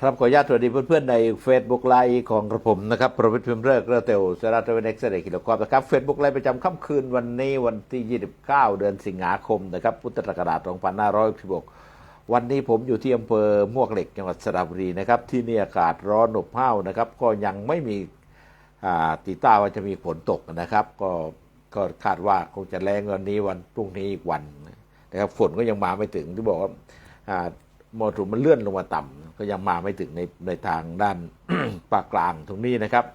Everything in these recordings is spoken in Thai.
ครับขออนุญาตสวัสดีเพื่อนๆใน Facebook ไลฟ์ของกระผมนะครับประวิตรพิมพ์เลิกเรือเตวสราตเวเน็กซ์เสด็จกิโลกรนะครับ Facebook ไลฟ์ประจำค่ำคืนวันนี้วันที่29เดือนสิงหาคมนะครับพุทธศักราช2566วันนี้ผมอยู่ที่อำเภอมวกเหล็กจังหวัดสระบุรีนะครับที่นี่อากาศร้อนอบอ้าวนะครับก็ยังไม่มีตีต้าว่าจะมีฝนตกนะครับก็คาดว่าคงจะแรงวันนี้วันพรุ่งนี้อีกวันนะครับฝนก็ยังมาไม่ถึงที่บอกว่ามรสุมมันเลื่อนลงมาต่ำก็ยังมาไม่ถึงในทางด้าน ภาคกลางตรงนี้นะครับ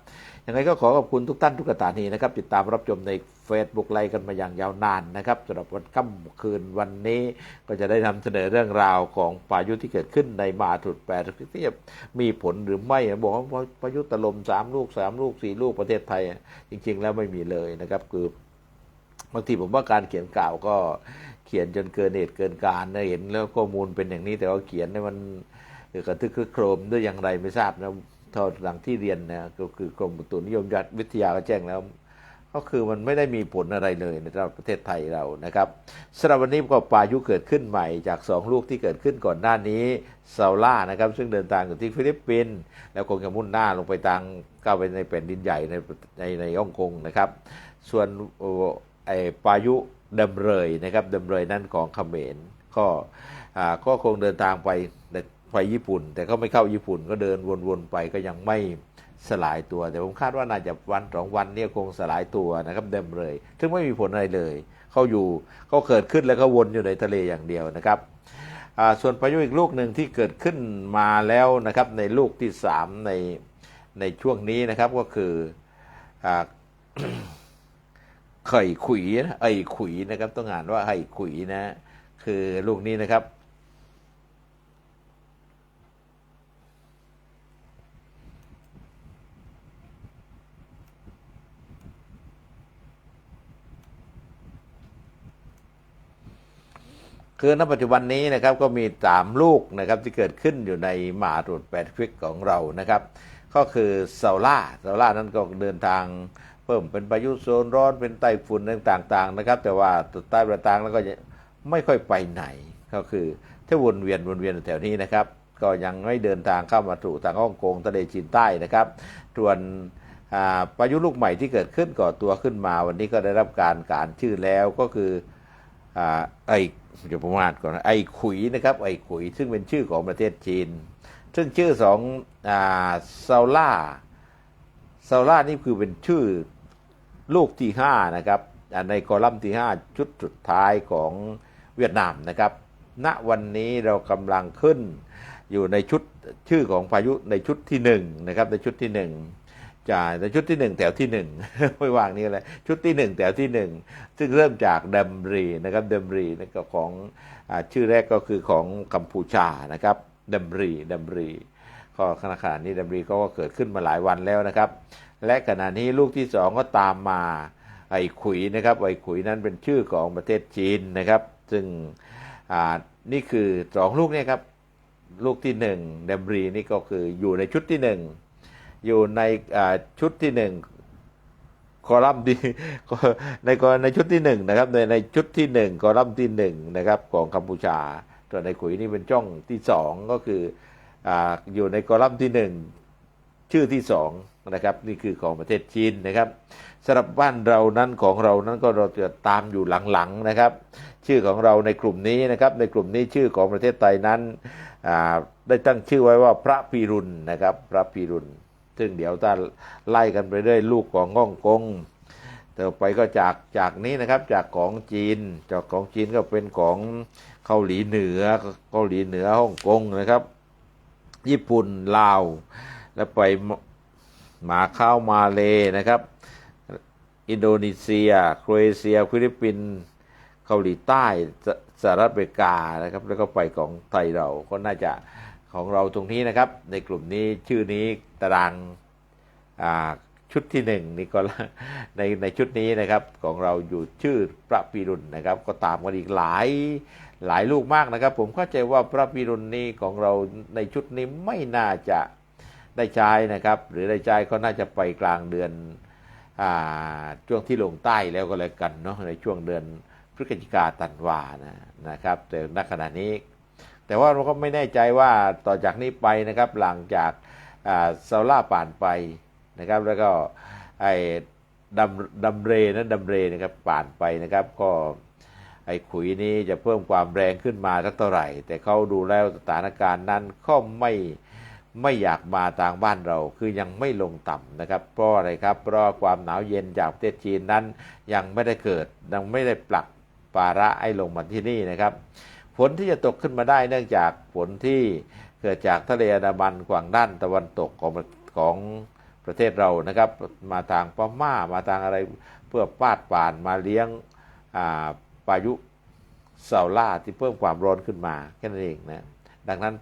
ยังไงก็ขอขอบคุณทุกท่านทุกสถานีนะครับติดตามรับชมใน Facebook ไลฟ์กันมาอย่างยาวนานนะครับสำหรับวันค่ำคืนวันนี้ก็จะได้นำเสนอเรื่องราวของพายุที่เกิดขึ้นในมหาสมุทรแปซิฟิกมีผลหรือไม่บอกว่าพายุถล่ม3 ลูก 3 ลูก 4 ลูกประเทศไทยจริงๆแล้วไม่มีเลยนะครับคือบางทีผมว่าการเขียนข่าวก็เขียนจนเกินเหตุเกินการนะเห็นแล้วข้อมูลเป็นอย่างนี้แต่ว่าเขียนเนี่ยมันกระทึกครึกโครมด้วยอย่างไรไม่ทราบนะเท่าหลังที่เรียนนะก็คือกรมอุตุนิยมวิทยาก็แจ้งแล้วก็คือมันไม่ได้มีผลอะไรเลยในประเทศไทยเรานะครับสำหรับวันนี้ก็พายุเกิดขึ้นใหม่จาก2 ลูกที่เกิดขึ้นก่อนหน้านี้ซาล่านะครับซึ่งเดินทางอยู่ที่ฟิลิปปินส์แล้วคงจะมุ่งหน้าลงไปทางก้าวไปในแผ่นดินใหญ่ในฮ่องกงนะครับส่วนพายุดำเรยนะครับดำเรยนั่นของเขมรก็คงเดินทางไปญี่ปุ่นแต่ก็ไม่เข้าญี่ปุ่นก็เดินวนๆไปก็ยังไม่สลายตัวแต่ผมคาดว่าน่าจะวัน2 วันนี้คงสลายตัวนะครับดำเรยซึ่งไม่มีผลอะไรเลยเขาเกิดขึ้นแล้วก็วนอยู่ในทะเลอย่างเดียวนะครับส่วนพายุอีกลูกหนึ่งที่เกิดขึ้นมาแล้วนะครับในลูกที่3ในช่วงนี้นะครับก็คือไข่ขุยนะขุยนะครับต้องอ่านว่าไข่ขุยนะคือลูกนี้นะครับคือณปัจจุบันนี้นะครับก็มี3 ลูกนะครับที่เกิดขึ้นอยู่ในมหาสมุทรแปซิฟิกของเรานะครับก็คือซาล่านั้นก็เดินทางเพิ่มเป็นพายุโซนร้อนเป็นไต้ฝุ่นต่างๆนะครับแต่ว่าใต้ประทางแล้วก็ไม่ค่อยไปไหนก็คือถ้าวนเวียนแถวนี้นะครับก็ยังไม่เดินทางเข้ามาสู่ทางฮ่องกงทะเลจีนใต้นะครับส่วนพายุลูกใหม่ที่เกิดขึ้นก่อตัวขึ้นมาวันนี้ก็ได้รับการขานชื่อแล้วก็คือเดี๋ยวผมอ่านก่อนขุยนะครับขุยซึ่งเป็นชื่อของประเทศจีนซึ่งชื่อซาล่านี่คือเป็นชื่อลูกที่5นะครับในคอลัมน์ที่5ชุดสุดท้ายของเวียดนามนะครับณวันนี้เรากำลังขึ้นอยู่ในชุดชื่อของพายุในชุดที่1นะครับในชุดที่1ในชุดที่1แถวที่1ไม่ว่างนี่อะไรชุดที่1แถวที่1ซึ่งเริ่มจากดัมรีนะครับดัมรีนั่นก็ของชื่อแรกก็คือของกัมพูชานะครับดัมรีก็ขณะนี้ดัมรีก็เกิดขึ้นมาหลายวันแล้วนะครับและขณะนี้ลูกที่2ก็ตามมาขุยนะครับขุยนั้นเป็นชื่อของประเทศจีนนะครับซึ่งนี่คือ2 ลูกเนี่ยครับลูกที่1ดัมรีนี่ก็คืออยู่ในชุดที่1อยู่ในชุดที่1คอลัมน์ที่ในชุดที่1นะครับในชุดที่1คอลัมน์ที่1นะครับของกัมพูชาส่วนในขุยนี่เป็นช่องที่2ก็คืออยู่ในคอลัมน์ที่1ชื่อที่2นะครับนี่คือของประเทศจีนนะครับสำหรับบ้านเรานั้นของเรานั้นก็เราจะตามอยู่หลังๆนะครับชื่อของเราในกลุ่มนี้นะครับในกลุ่มนี้ชื่อของประเทศไทยนั้นได้ตั้งชื่อไว้ว่าพระพีรุณนะครับพระพีรุณซึ่งเดี๋ยวถ้าไล่กันไปเรื่อยลูกของฮ่องกง ต่อไปก็จากนี้นะครับจากของจีนก็เป็นของเกาหลีเหนือฮ่องกงนะครับญี่ปุ่นลาวแล้วไปมาเข้ามาเลนะครับอินโดนีเซียโครเอเชียฟิลิปปินส์เกาหลีใต้สหรัฐอเมริกานะครับแล้วก็ไปของไทยเราก็น่าจะของเราตรงนี้นะครับในกลุ่มนี้ชื่อนี้ตารางชุดที่หนึ่งนี่ก็ในชุดนี้นะครับของเราอยู่ชื่อพระพิรุณนะครับก็ตามกันอีกหลายลูกมากนะครับผมเข้าใจว่าพระพิรุณนี้ของเราในชุดนี้ไม่น่าจะได้ใช้นะครับหรือได้ใช้ก็น่าจะไปกลางเดือนช่วงที่ลงใต้แล้วก็เลยกันเนาะในช่วงเดือนพฤศจิกาธันวานะครับแต่ณขณะนี้แต่ว่าเราก็ไม่แน่ใจว่าต่อจากนี้ไปนะครับหลังจากซาร่าผ่านไปนะครับแล้วก็ไอ้ดัมเรนะครับผ่านไปนะครับก็ไอ้ขุยนี้จะเพิ่มความแรงขึ้นมาสักเท่าไหร่แต่เขาดูแล้วสถานการณ์นั้นก็ไม่อยากมาทางบ้านเราคือยังไม่ลงต่ำนะครับเพราะอะไรครับเพราะความหนาวเย็นจากประเทศจีนนั้นยังไม่ได้เกิดยังไม่ได้ปลักภาระให้ลงมาที่นี่นะครับฝนที่จะตกขึ้นมาได้เนื่องจากฝนที่เกิดจากทะเลอันดามันฝั่งด้านตะวันตกของประเทศเรานะครับมาทางพม่ามาทางอะไรเพื่อปาดป่านมาเลี้ยงพายุซาร่าที่เพิ่มความร้อนขึ้นมาแค่นั้นเองนะดังนั้น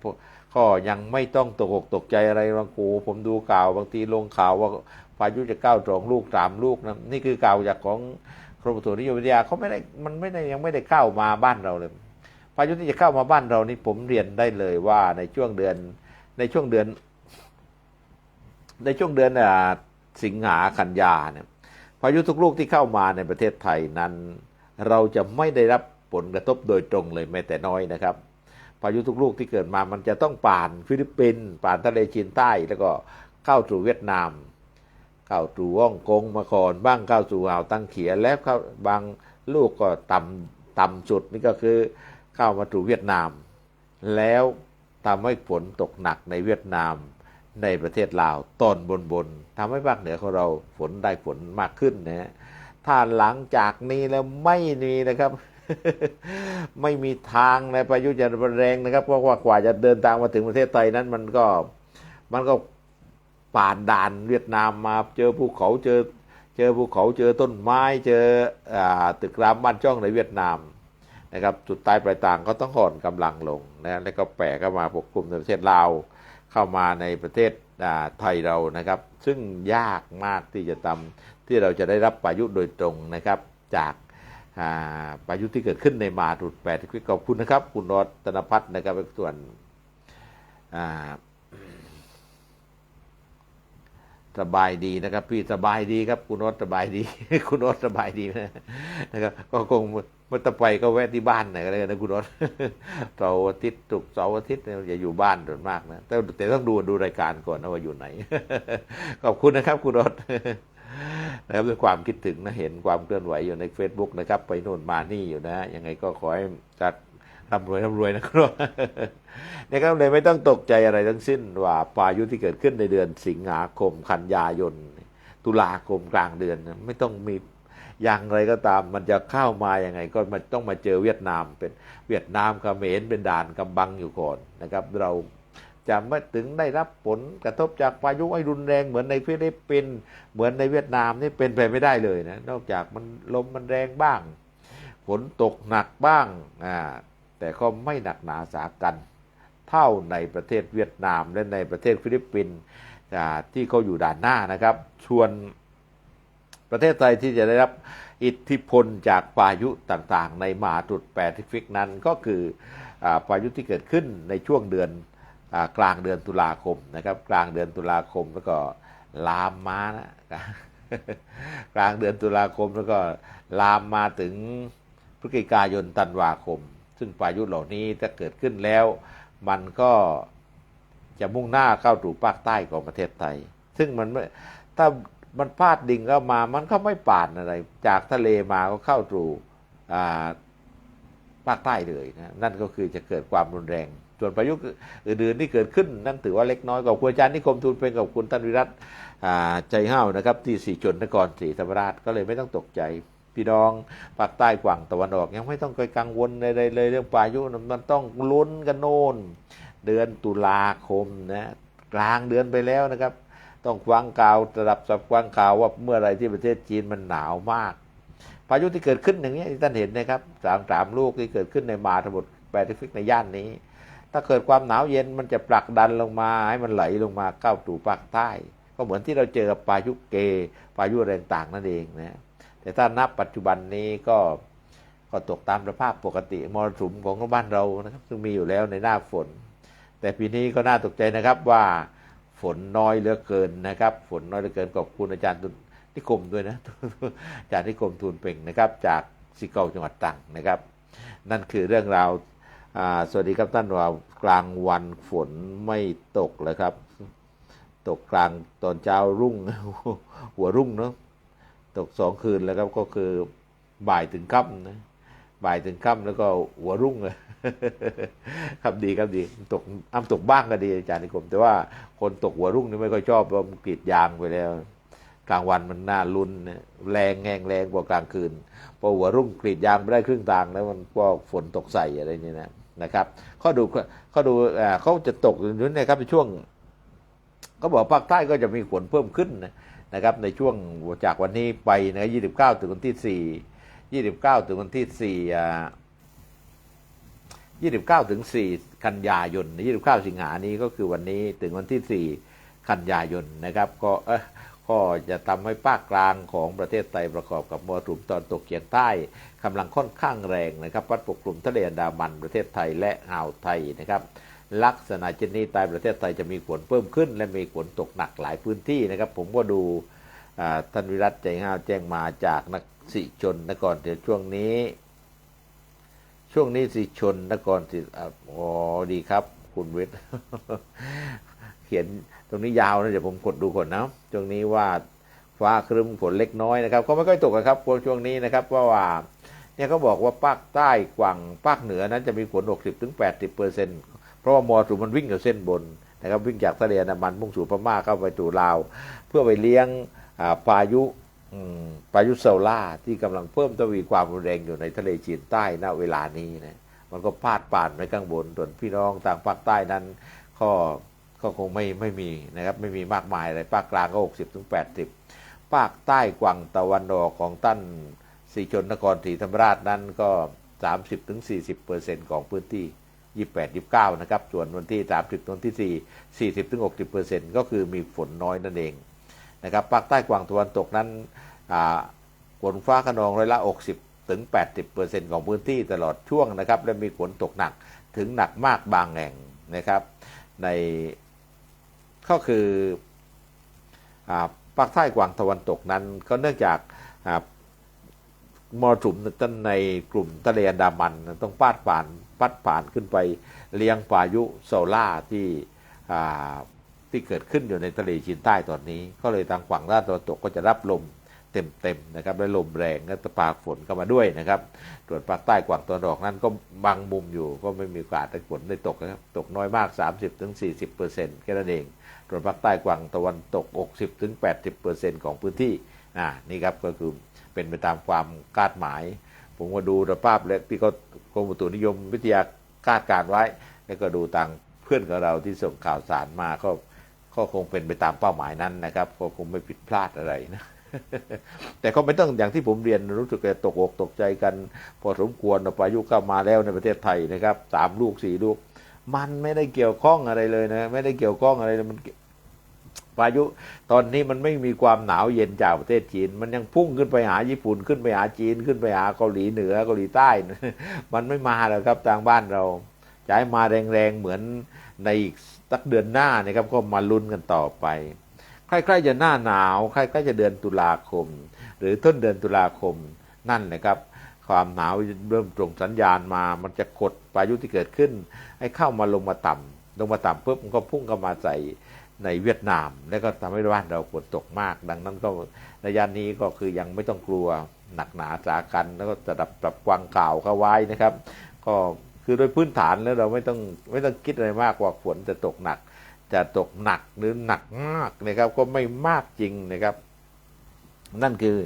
ก็ยังไม่ต้องตกใจอะไรบางกูผมดูข่าวบางทีลงข่าวว่าพายุจะเข้า2 ลูก3 ลูกนะนี่คือข่าวจากของกรมอุตุนิยมวิทยาเขายังไม่ได้เข้ามาบ้านเราเลยพายุที่จะเข้ามาบ้านเรานี่ผมเรียนได้เลยว่าในช่วงเดือนสิงหากันยาเนี่ยพายุทุกลูกที่เข้ามาในประเทศไทยนั้นเราจะไม่ได้รับผลกระทบโดยตรงเลยแม้แต่น้อยนะครับพายุทุกลูกที่เกิดมามันจะต้องผ่านฟิลิปปินส์ผ่านทะเลจีนใต้แล้วก็เข้าสู่เวียดนามเข้าสู่ฮ่องกงมาก่อนบ้างเข้าสู่อ่าวตังเขียแล้วเข้าบางลูกก็ต่ำสุดนี่ก็คือเข้ามาสู่เวียดนามแล้วทำให้ฝนตกหนักในเวียดนามในประเทศลาวตอนบนทำให้ภาคเหนือของเราฝนมากขึ้นนะถ้าหลังจากนี้แล้วไม่มีนะครับ ไม่มีทางในพายุจะแรงนะครับเพราะว่ากว่าจะเดินทางมาถึงประเทศไทยนั้นมันก็ผ่านด่านเวียดนามมาเจอภูเขาเจอภูเขาเจอต้นไม้เจอตึกรามบ้านช่องในเวียดนามนะครับสุดท้ายปลายทางก็ต้องอ่อนกำลังลงนะแล้วก็แผ่เข้ามาปกคลุมในประเทศลาวเข้ามาในประเทศไทยเรานะครับซึ่งยากมากที่เราจะได้รับพายุโดยตรงนะครับจากพายุที่เกิดขึ้นในมารุด8ขอบคุณนะครับคุณรัตนพัฒน์นะครับส่วนสบายดีนะครับพี่สบายดีครับคุณรัตสบายดี คุณรัตสบายดีนะครับก็คงเมื่อตะไปก็แวะที่บ้านหน่อยก็ได้นะคุณรัต เสาร์อาทิตย์ศุกร์เสาร์อาทิตย์อย่าอยู่บ้านส่วนมากนะแต่ต้องดูรายการก่อนนะว่าอยู่ไหน ขอบคุณนะครับคุณรัต นะครับด้วยความคิดถึงนะเห็นความเคลื่อนไหวอยู่ใน Facebook นะครับไปโน่นมานี่อยู่นะยังไงก็ขอให้จัดร่ำรวยนะครับนะครับเลยไม่ต้องตกใจอะไรทั้งสิ้นว่าพายุที่เกิดขึ้นในเดือนสิงหาคมกันยายนตุลาคมกลางเดือนไม่ต้องมีอย่างไรก็ตามมันจะเข้ามาอย่างไงก็มันต้องมาเจอเวียดนามเป็นเวียดนามเขมรเป็นด่านกำบังอยู่ก่อนนะครับเราจะไม่ถึงได้รับผลกระทบจากพายุไอ้รุนแรงเหมือนในฟิลิปปินส์เหมือนในเวียดนามนี่เป็นไปไม่ได้เลยนะนอกจากมันลมมันแรงบ้างฝนตกหนักบ้างแต่ก็ไม่หนักหนาสากันเท่าในประเทศเวียดนามและในประเทศฟิลิปปินส์ที่เขาอยู่ด่านหน้านะครับชวนประเทศไทยที่จะได้รับอิทธิพลจากพายุต่างๆในมหาสมุทรแปซิฟิกนั้นก็คือพายุที่เกิดขึ้นในช่วงเดือนกลางเดือนตุลาคมนะครับกลางเดือนตุลาคมแล้วก็ลามมานะกลางเดือนตุลาคมแล้วก็ลามมาถึงพฤศจิกายนธันวาคมซึ่งพายุเหล่านี้ถ้าเกิดขึ้นแล้วมันก็จะมุ่งหน้าเข้าสู่ภาคใต้ของประเทศไทยซึ่งมันถ้ามันพาดดิ่งเข้ามามันก็ไม่ป่านอะไรจากทะเลมาก็เข้าสู่ภาคใต้เลยนะนั่นก็คือจะเกิดความรุนแรง ส่วนพายุอื่นๆที่เกิดขึ้นนั่นถือว่าเล็กน้อยขอบคุณอาจารย์นิคมทูลเป็นกับคุณท่านวิรัตใจห้าวนะครับที่สีชนนครศรีธรรมราชก็เลยไม่ต้องตกใจพี่น้องภาคใต้กวางตะวันออกยังไม่ต้องไปกังวลอะไรเลยเรื่องพายุมันต้องลุ้นกันโน่นเดือนตุลาคมนะกลางเดือนไปแล้วนะครับต้องฟังข่าวระดับสับฟังข่าวว่าเมื่อไรที่ประเทศจีนมันหนาวมากพายุที่เกิดขึ้นอย่างนี้ที่ท่านเห็นนะครับสามลูกที่เกิดขึ้นในมหาสมุทรแปซิฟิกในย่านนี้ถ้าเกิดความหนาวเย็นมันจะผลักดันลงมาให้มันไหลลงมาเข้าสู่ภาคใต้ก็เหมือนที่เราเจอกับพายุเกพายุแรงต่างนั่นเองนะแต่ถ้านับปัจจุบันนี้ก็ตกตามสภาพปกติมรสุมของบ้านเรานะครับซึ่งมีอยู่แล้วในหน้าฝนแต่ปีนี้ก็น่าตกใจนะครับว่าฝนน้อยเหลือเกินนะครับฝนน้อยเหลือเกินขอบคุณอาจารย์นิคมด้วยนะอาจารย์นิคมทูลเป่งนะครับจากสิเกาจังหวัดตรังนะครับนั่นคือเรื่องราวสวัสดีครับท่านว่ากลางวันฝนไม่ตกเลยครับตกกลางตอนเช้ารุ่งหัวรุ่งเนาะตก2 คืนแล้วครับก็คือบ่ายถึงค่ำนะบ่ายถึงค่ำแล้วก็หัวรุ่งเลยครับดีครับดีตกบ้างก็ดีอาจารย์นิคมแต่ว่าคนตกหัวรุ่งนี่ไม่ค่อยชอบเพราะมันกรีดยางไปแล้วกลางวันมันน่าลุ้นแรงแรงกว่ากลางคืนพอหัวรุ่งกรีดยางไปได้ครึ่งทางแล้วมันก็ฝนตกใส่อะไรนี่นะครับเขาดูเขาจะตกอยู่นะครับในช่วงเขาบอกภาคใต้ก็จะมีฝนเพิ่มขึ้นนะครับในช่วงจากวันนี้ไปนะ29ถึงวันที่29ถึงวันที่29ถึง4กันยายน29สิงหานี้ก็คือวันนี้ถึงวันที่4กันยายนนะครับก็จะทำให้ภาคกลางของประเทศไทยประกอบกับมรสุมตอนตกเฉียงใต้กำลังค่อนข้างแรงนะครับพัดปกคลุมทะเลอันดามันประเทศไทยและอ่าวไทยนะครับลักษณะเช่นนี้ใต้ประเทศไทยจะมีฝนเพิ่มขึ้นและมีฝนตกหนักหลายพื้นที่นะครับผมก็ดูท่านวิรัตใจห้าวแจ้งมาจากนักสิชนนครเดี๋ยวช่วงนี้สิชนนครสิอ๋อดีครับคุณวิทย์ เขียนตรงนี้ยาวนะเดี๋ยวผมกดดูก่อนนะช่วงนี้ว่าฟ้าครึ้มฝนเล็กน้อยนะครับก็ไม่ค่อยตกครับช่วงนี้นะครับเพราะว่าเนี่ยเขาบอกว่าภาคใต้กวางภาคเหนือนั้นจะมีฝน 60-80%เพราะว่ามรสุมมันวิ่งอยู่เส้นบนนะครับวิ่งจากทะเลอันดามันมุ่งสู่พม่าเข้าไปสู่ลาวเพื่อไปเลี้ยงพายุโซล่าที่กำลังเพิ่มทวีความรุนแรงอยู่ในทะเลจีนใต้ณเวลานี้นะมันก็พาดป่านไปข้างบนส่วนพี่น้องทางภาคใต้นั้นก็คงไม่มีนะครับไม่มีมากมายอะไรภาคกลางก็60-80ภาคใต้กวางตะวันออกของท่านสีชนนครศรีธรรมราชนั้นก็ 30-40% ของพื้นที่28-29นะครับส่วนวันที่30วันที่40-60% ก็คือมีฝนน้อยนั่นเองนะครับภาคใต้กวางตะวันตกนั้นฝนฟ้าคะนอง60-80% ของพื้นที่ตลอดช่วงนะครับและมีฝนตกหนักถึงหนักมากบางแห่งนะครับในก็คือภาคใต้กวางตะวันตกนั้นก็เนื่องจากมรสุมในกลุ่มทะเลอันดามันต้องพัดผ่านขึ้นไปเลี้ยงพายุโซล่าที่เกิดขึ้นอยู่ในทะเลจีนใต้ตอนนี้ก็เลยทางฝั่งด้านตะวันตกก็จะรับลมเต็มนะครับและลมแรงและปาฝนเข้ามาด้วยนะครับส่วนภาคใต้กวางตะวันออกนั้นก็บางมุมอยู่ก็ไม่มีโอกาสได้ฝนได้ตกนะครับตกน้อยมาก 30-40% แค่นั้นเองส่วนภาคใต้กวางตะวันตก 60-80% ของพื้นที่นี่ครับก็คือเป็นไปตามความคาดหมายผมก็ดูสภาพและที่กรมอุตุนิยมวิทยาคาดการไว้แล้วก็ดูทางเพื่อนของเราที่ส่งข่าวสารมาก็คงเป็นไปตามเป้าหมายนั้นนะครับก็คงไม่ผิดพลาดอะไรนะแต่ก็ไม่ต้องอย่างที่ผมเรียนรู้สึกจะตกอกตกใจกันพอสมควรพายุเข้ามาแล้วในประเทศไทยนะครับ3 ลูก 4 ลูกมันไม่ได้เกี่ยวข้องอะไรเลยนะไม่ได้เกี่ยวข้องอะไรมันพายุตอนนี้มันไม่มีความหนาวเย็นจากประเทศจีนมันยังพุ่งขึ้นไปหาญี่ปุ่นขึ้นไปหาจีนขึ้นไปหาเกาหลีเหนือเกาหลีใต้มันไม่มาแล้วครับทางบ้านเราจะให้มาแรงๆเหมือนในอีกสักเดือนหน้านะครับก็มาลุ้นกันต่อไปใกล้ๆจะหน้าหนาวใกล้ๆจะเดือนตุลาคมหรือต้นเดือนตุลาคมนั่นนะครับความหนาวเริ่มส่งสัญญาณมามันจะกดพายุที่เกิดขึ้นให้เข้ามาลงมาต่ำปุ๊บมันก็พุ่งเข้ามาใส่ในเวียดนามแล้วก็ทำให้บ้านเราฝนตกมากดังนั้นก็ในยานนี้ก็คือยังไม่ต้องกลัวหนักหนาสากันแล้วก็จะดับกวางข่าวเข้าไว้นะครับก็ คือโดยพื้นฐานแล้วเราไม่ต้องคิดอะไรมากว่าฝนจะตกหนักหรือหนักมากนะครับก็ไม่มากจริงนะครับนั่นคือ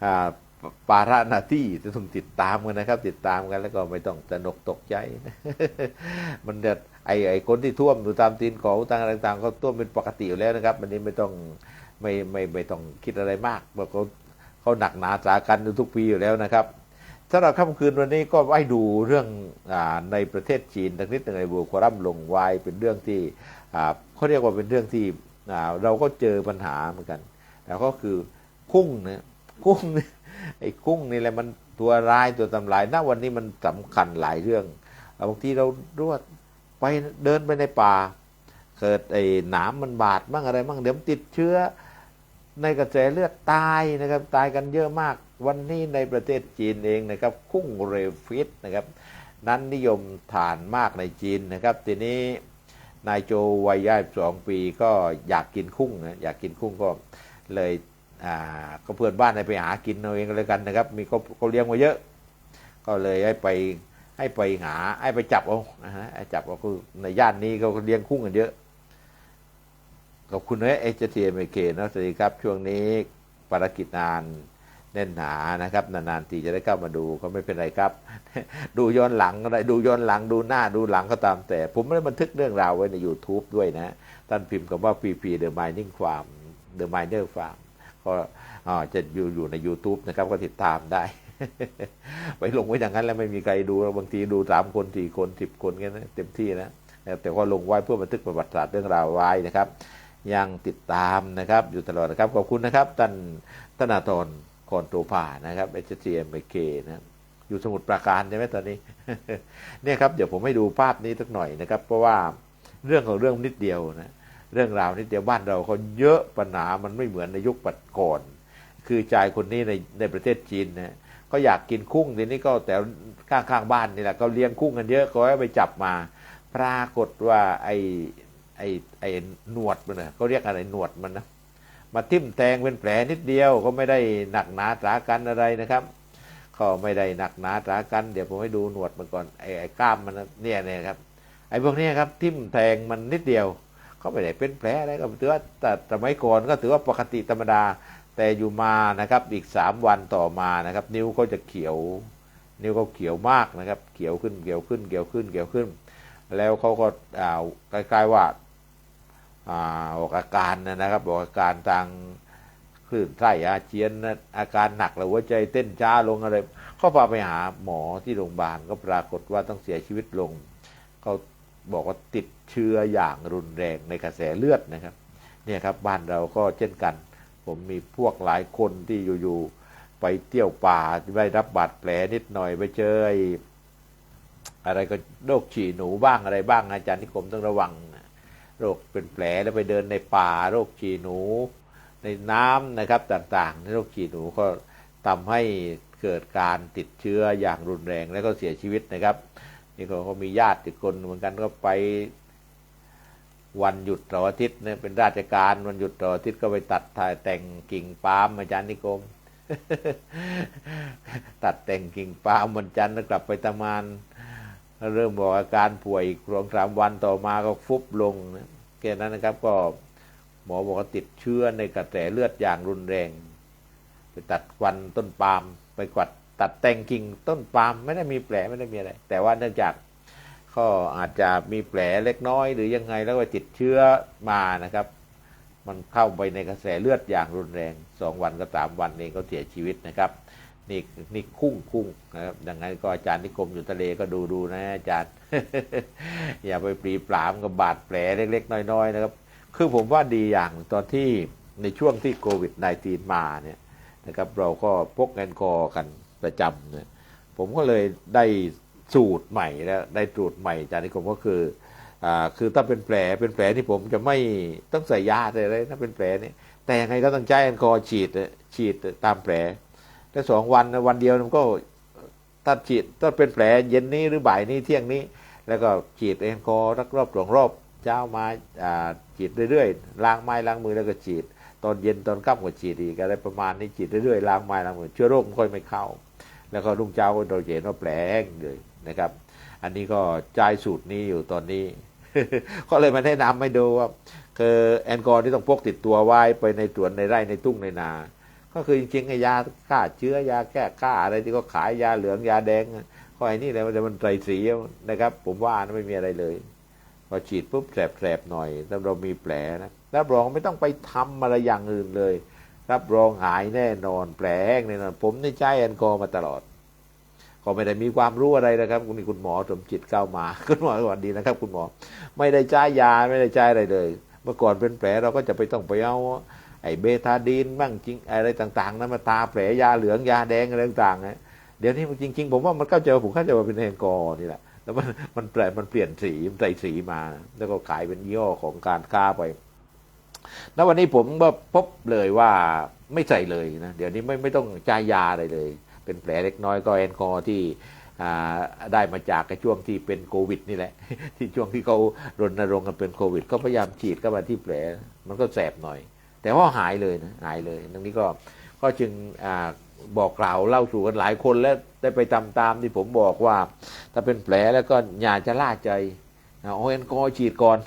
อาภาระหน้าที่จะต้องติดตามกันนะครับติดตามกันแล้วก็ไม่ต้องตระหนกตกใจ มันจะไอคนที่ท่วมอยู่ตามตีนเขาต่างๆเขาท่วมเป็นปกติอยู่แล้วนะครับวันนี้ไม่ต้องคิดอะไรมากเพราะเขาหนักหนาสากันอยู่ทุกปีอยู่แล้วนะครับสำหรับค่ำคืนวันนี้ก็ให้ดูเรื่องในประเทศจีนทั้งนิดหนึ่งในบัวคอรัมน์ลงไว้เป็นเรื่องที่เขาเรียกว่าเป็นเรื่องที่เราก็เจอปัญหาเหมือนกันแล้วก็คือกุ้งนะกุ้งไอ้กุ้งนี่แหละมันตัวร้ายตัวทำลายณวันนี้มันสำคัญหลายเรื่องบางทีเรารู้ว่าไปเดินไปในป่าเกิดไอ้หนามมันบาดมั่งอะไรมั่งเดี๋ยวติดเชื้อในกระแสเลือดตายนะครับตายกันเยอะมากวันนี้ในประเทศจีนเองนะครับกุ้งเรฟิสนะครับนั้นนิยมทานมากในจีนนะครับทีนี้นายโจวัย22 ปีก็อยากกินกุ้งนะอยากกินกุ้งก็เลยก็เพื่อนบ้านให้ไปหากินเอาเองก็เลยกันนะครับมีเขาเลี้ยงมาเยอะก็เลยให้ไปหาให้ไปจับเอาจับเอาคือในย่านนี้เขาเลี้ยงกุ้งกันเยอะขอบคุณนะHTMK นะสวัสดีครับช่วงนี้ภารกิจนานแน่นหนานะครับนานๆทีจะได้เข้ามาดูก็ไม่เป็นไรครับ ดูย้อนหลังก็ได้ดูย้อนหลังดูหน้าดูหลังก็ตามแต่ผมไม่ได้บันทึกเรื่องราวไว้ใน YouTube ด้วยนะท่านพิมพ์คำว่า PP The Mining Farm The Miner Farm ก็จะอยู่ใน YouTube นะครับก็ติดตามได้ ไปลงไว้อย่างนั้นแล้วไม่มีใครดูบางทีดู3 คน4 คน10 คนกันนะเต็มที่นะแต่ก็ลงไว้เพื่อบันทึกประวัติศาสตร์เรื่องราวไว้นะครับยังติดตามนะครับอยู่ตลอดนะครับขอบคุณนะครับท่านธนาธรคอนโตภานะครับHTMK นะอยู่สมุทรปราการใช่ไหมตอนนี้ เนี่ยครับเดี๋ยวผมให้ดูภาพนี้สักหน่อยนะครับเพราะว่าเรื่องของเรื่องนิดเดียวนะเรื่องราวนิดเดียวบ้านเราเขาเยอะปัญหามันไม่เหมือนในยุคปัจจุบันคือชายคนนี้ในประเทศจีนนะก็อยากกินกุ้งทีนี้ก็แต่ข้างบ้านนี่แหละเขาเลี้ยงกุ้งกันเยอะก็ให้ไปจับมาปรากฏว่าไอ้หนวดมันนะเขาเรียกอะไรหนวดมันนะมาทิ่มแทงเป็นแผลนิดเดียวก็ไม่ได้หนักหนาสากันอะไรนะครับก็ไม่ได้หนักหนาสากันเดี๋ยวผมให้ดูหนวดมันก่อนไอ้กล้ามมันเนี่ยครับไอ้พวกนี้ครับทิ่มแทงมันนิดเดียวก็ไม่ได้เป็นแผลอะไรก็ถือว่าแต่สมัยก่อนก็ถือว่าปกติธรรมดาแต่อยู่มานะครับอีก3 วันต่อมานะครับนิ้วเขาจะเขียวนิ้วเขาเขียวมากนะครับเขียวขึ้นแล้วเขาก็ใกล้ๆว่าออกอาการนะครับออกอาการทางคลื่นไส้อาเจียนอาการหนักแล้วหัวใจเต้นช้าลงอะไรเขาพาไปหาหมอที่โรงพยาบาลก็ปรากฏว่าต้องเสียชีวิตลงเขาบอกว่าติดเชื้ออย่างรุนแรงในกระแสเลือดนะครับเนี่ยครับบ้านเราก็เช่นกันผมมีพวกหลายคนที่อยู่ๆไปเที่ยวป่าได้รับบาดแผลนิดหน่อยไปเจออะไรก็โรคฉี่หนูบ้างอะไรบ้างอาจารย์นิคมต้องระวังโรคเป็นแผลแล้วไปเดินในป่าโรคฉี่หนูในน้ำนะครับต่างๆโรคฉี่หนูก็ทำให้เกิดการติดเชื้ออย่างรุนแรงแล้วก็เสียชีวิตนะครับนี่ก็มีญาติอีกคนเหมือนกันก็ไปวันหยุดเสาร์อาทิตย์เนี่ยเป็นราชการวันหยุดเสาร์อาทิตย์ก็ไปตัดถ่ายแต่งกิ่งปาล์มอาจารย์นิคม ตัดแต่งกิ่งปาล์มวันจันทร์แล้วกลับไปทำงานเริ่มบอกอาการป่วยอีก2-3 วันต่อมาก็ฟุบลงนะแค่นั้นนะครับก็หมอบอกว่าติดเชื้อในกระแสเลือดอย่างรุนแรงไปตัดควันต้นปาล์มไปตัดแต่งกิ่งต้นปาล์มไม่ได้มีแผลไม่ได้มีอะไรแต่ว่าเนื่องจากก็อาจจะมีแผลเล็กน้อยหรือยังไงแล้วก็ติดเชื้อมานะครับมันเข้าไปในกระแสเลือดอย่างรุนแรง2 วันกับ3 วันนี้ก็เสียชีวิตนะครับนี่คุ้งนะครับดังนั้นก็อาจารย์นิคมอยู่ทะเลก็ดูนะอาจารย์ อย่าไปปรีปรามกับบาดแผลเล็กๆน้อยๆนะครับคือผมว่าดีอย่างตอนที่ในช่วงที่โควิด-19 มาเนี่ยนะครับเราก็พกแอลกอฮอล์กันประจำเนี่ยผมก็เลยได้สูตรใหม่แล้วได้สูตรใหม่อาจารย์นิคมก็คือถ้าเป็นแผลที่ผมจะไม่ต้องใส่ยาอะไรถ้าเป็นแผลนี่แต่ยังไงก็ต้องใช้แอลกอฮอล์ฉีดตามแผลแต่2 วันเดียวมันก็ถ้าฉีดถ้าเป็นแผลเย็นนี้หรือบ่ายนี้เที่ยงนี้แล้วก็ฉีดแอลกอฮอล์รอบ2 รอบเช้ามาฉีดเรื่อยๆล้างไม้ล้างมือแล้วก็ฉีดตอนเย็นตอนค่ำก็ฉีดอีกอะไรประมาณนี้ฉีดเรื่อยๆล้างไม้ล้างมือเชื้อโรคมันค่อยไม่เข้าแล้วก็รุ่งเช้าเราเห็นว่าแผลแห้งเลยนะครับ อันนี้ก็ใช้สูตรนี้อยู่ตอนนี้ ก็เลยมาแนะนำให้ดูว่าคือแอลกอฮอล์ที่ต้องพกติดตัวไว้ไปในสวนในไร่ในทุ่งในนาก็คือจริงๆไอ้ยาฆ่าเชื้อยาแก้ฆ่าอะไรที่เขาขายยาเหลืองยาแดงก็ไอ้นี่แหละมันใส่สีนะครับ ผมว่าไม่มีอะไรเลยพอฉีดปุ๊บแสบๆหน่อยถ้าเรามีแผลนะรับรองไม่ต้องไปทำอะไรอย่างอื่นเลยรับรองหายแน่นอนแผลแห้งแน่นอนผมได้ใช้แอลกอฮอล์มาตลอดก็ไม่ได้มีความรู้อะไรนะครับคุณหมอสมจิตเข้ามาคุณหมอสวัสดีนะครับคุณหมอไม่ได้ใช้ยาไม่ได้ใช้อะไรเลยเมื่อก่อนเป็นแผลเราก็จะไปต้องไปเอาไอ้เบทาดีนบ้างจริงอะไรต่างๆนั้นมาทาแผลยาเหลืองยาแดงอะไรต่างๆนะเดี๋ยวนี้จริงๆผมว่ามันเข้าใจผมเข้าใจว่าเป็นแอลกอฮอล์นี่แหละแล้วมันเปลี่ยนสีใส่สีมาแล้วก็ขายเป็นยี่ห้อของการค้าไปแล้ววันนี้ผมก็พบเลยว่าไม่ใส่เลยนะเดี๋ยวนี้ไม่ต้องจ่ายยาอะไรเลยเป็นแผลเล็กน้อยก็แอลกอฮอล์ที่ได้มาจากช่วงที่เป็นโควิดนี่แหละ ที่ช่วงที่เขารณรงค์กันเป็นโควิดก็พยายามฉีดเข้ามาที่แผลมันก็แสบหน่อยแต่ว่าหายเลยนะหายเลยตรงนี้ก็จึงบอกกล่าวเล่าสู่กันหลายคนแล้วได้ไปตามที่ผมบอกว่าถ้าเป็นแผลแล้วก็อย่าจะล่าใจเอาแอลกอฮอล์ฉีดก่อน